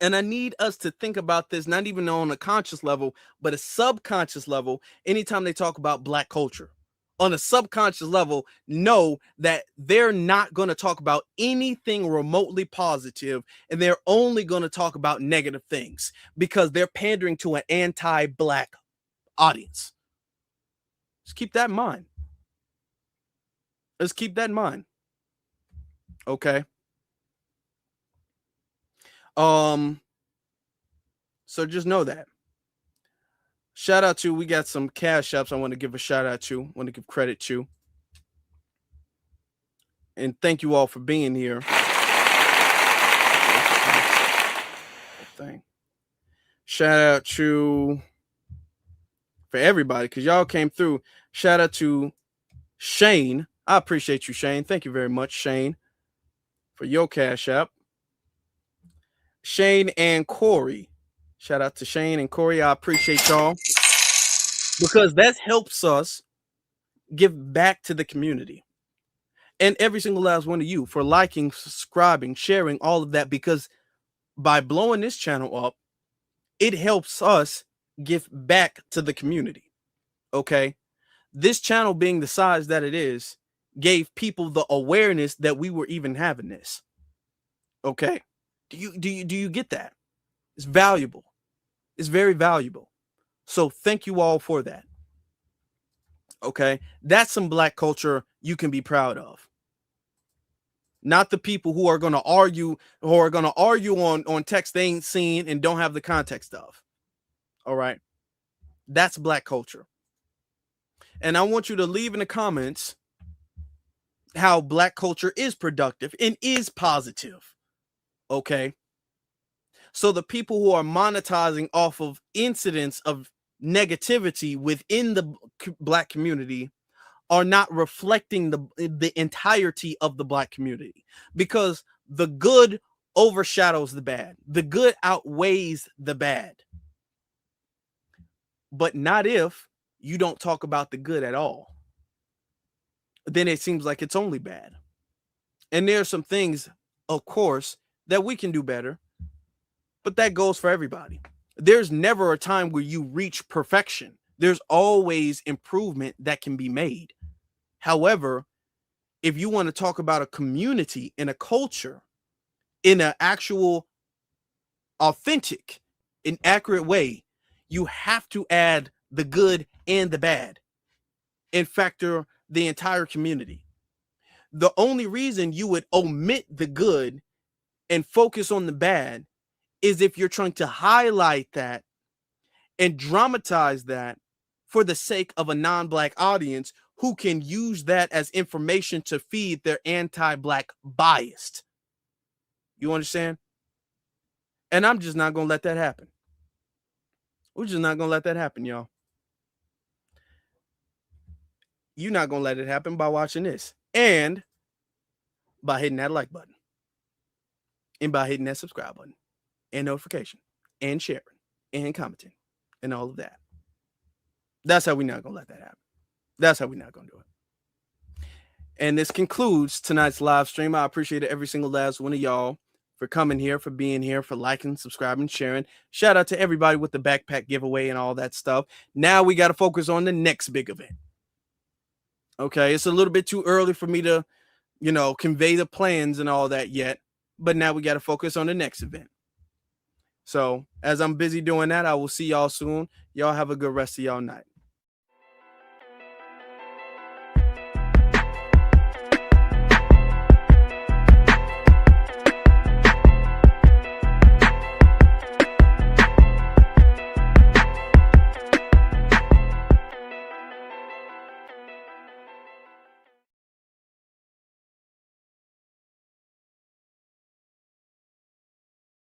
Speaker 1: And I need us to think about this, not even on a conscious level, but a subconscious level, anytime they talk about black culture. On a subconscious level, know that they're not going to talk about anything remotely positive, and they're only going to talk about negative things because they're pandering to an anti-black audience. Just keep that in mind. Let's keep that in mind. Okay. So just know that. Shout out to, we got some cash apps I want to give a shout out to, want to give credit to. And thank you all for being here. Thing. Shout out to, for everybody, because y'all came through. Shout out to Shane. I appreciate you, Shane. Thank you very much, Shane, for your cash app. Shane and Corey. Shout out to Shane and Corey. I appreciate y'all because that helps us give back to the community. And every single last one of you for liking, subscribing, sharing, all of that, because by blowing this channel up, it helps us give back to the community. Okay. This channel being the size that it is gave people the awareness that we were even having this. Okay. Do you get that? It's valuable. It's very valuable. So thank you all for that. Okay. That's some black culture you can be proud of. Not the people who are going to argue on text they ain't seen and don't have the context of. All right. That's black culture. And I want you to leave in the comments how black culture is productive and is positive. Okay. So the people who are monetizing off of incidents of negativity within the black community are not reflecting the entirety of the black community, because the good overshadows the bad. The good outweighs the bad. But not if you don't talk about the good at all. Then it seems like it's only bad. And there are some things, of course, that we can do better. But that goes for everybody. There's never a time where you reach perfection. There's always improvement that can be made. However, if you want to talk about a community and a culture in an actual, authentic, and accurate way, you have to add the good and the bad and factor the entire community. The only reason you would omit the good and focus on the bad is if you're trying to highlight that and dramatize that for the sake of a non-black audience who can use that as information to feed their anti-black bias. You understand? And I'm just not going to let that happen. We're just not going to let that happen, y'all. You're not going to let it happen by watching this and by hitting that like button and by hitting that subscribe button and notification and sharing and commenting and all of that. That's how we're not going to let that happen. That's how we're not going to do it. And this concludes tonight's live stream. I appreciate every single last one of y'all for coming here, for being here, for liking, subscribing, sharing. Shout out to everybody with the backpack giveaway and all that stuff. Now we got to focus on the next big event. Okay, it's a little bit too early for me to, convey the plans and all that yet. But now we got to focus on the next event. So as I'm busy doing that, I will see y'all soon. Y'all have a good rest of y'all night.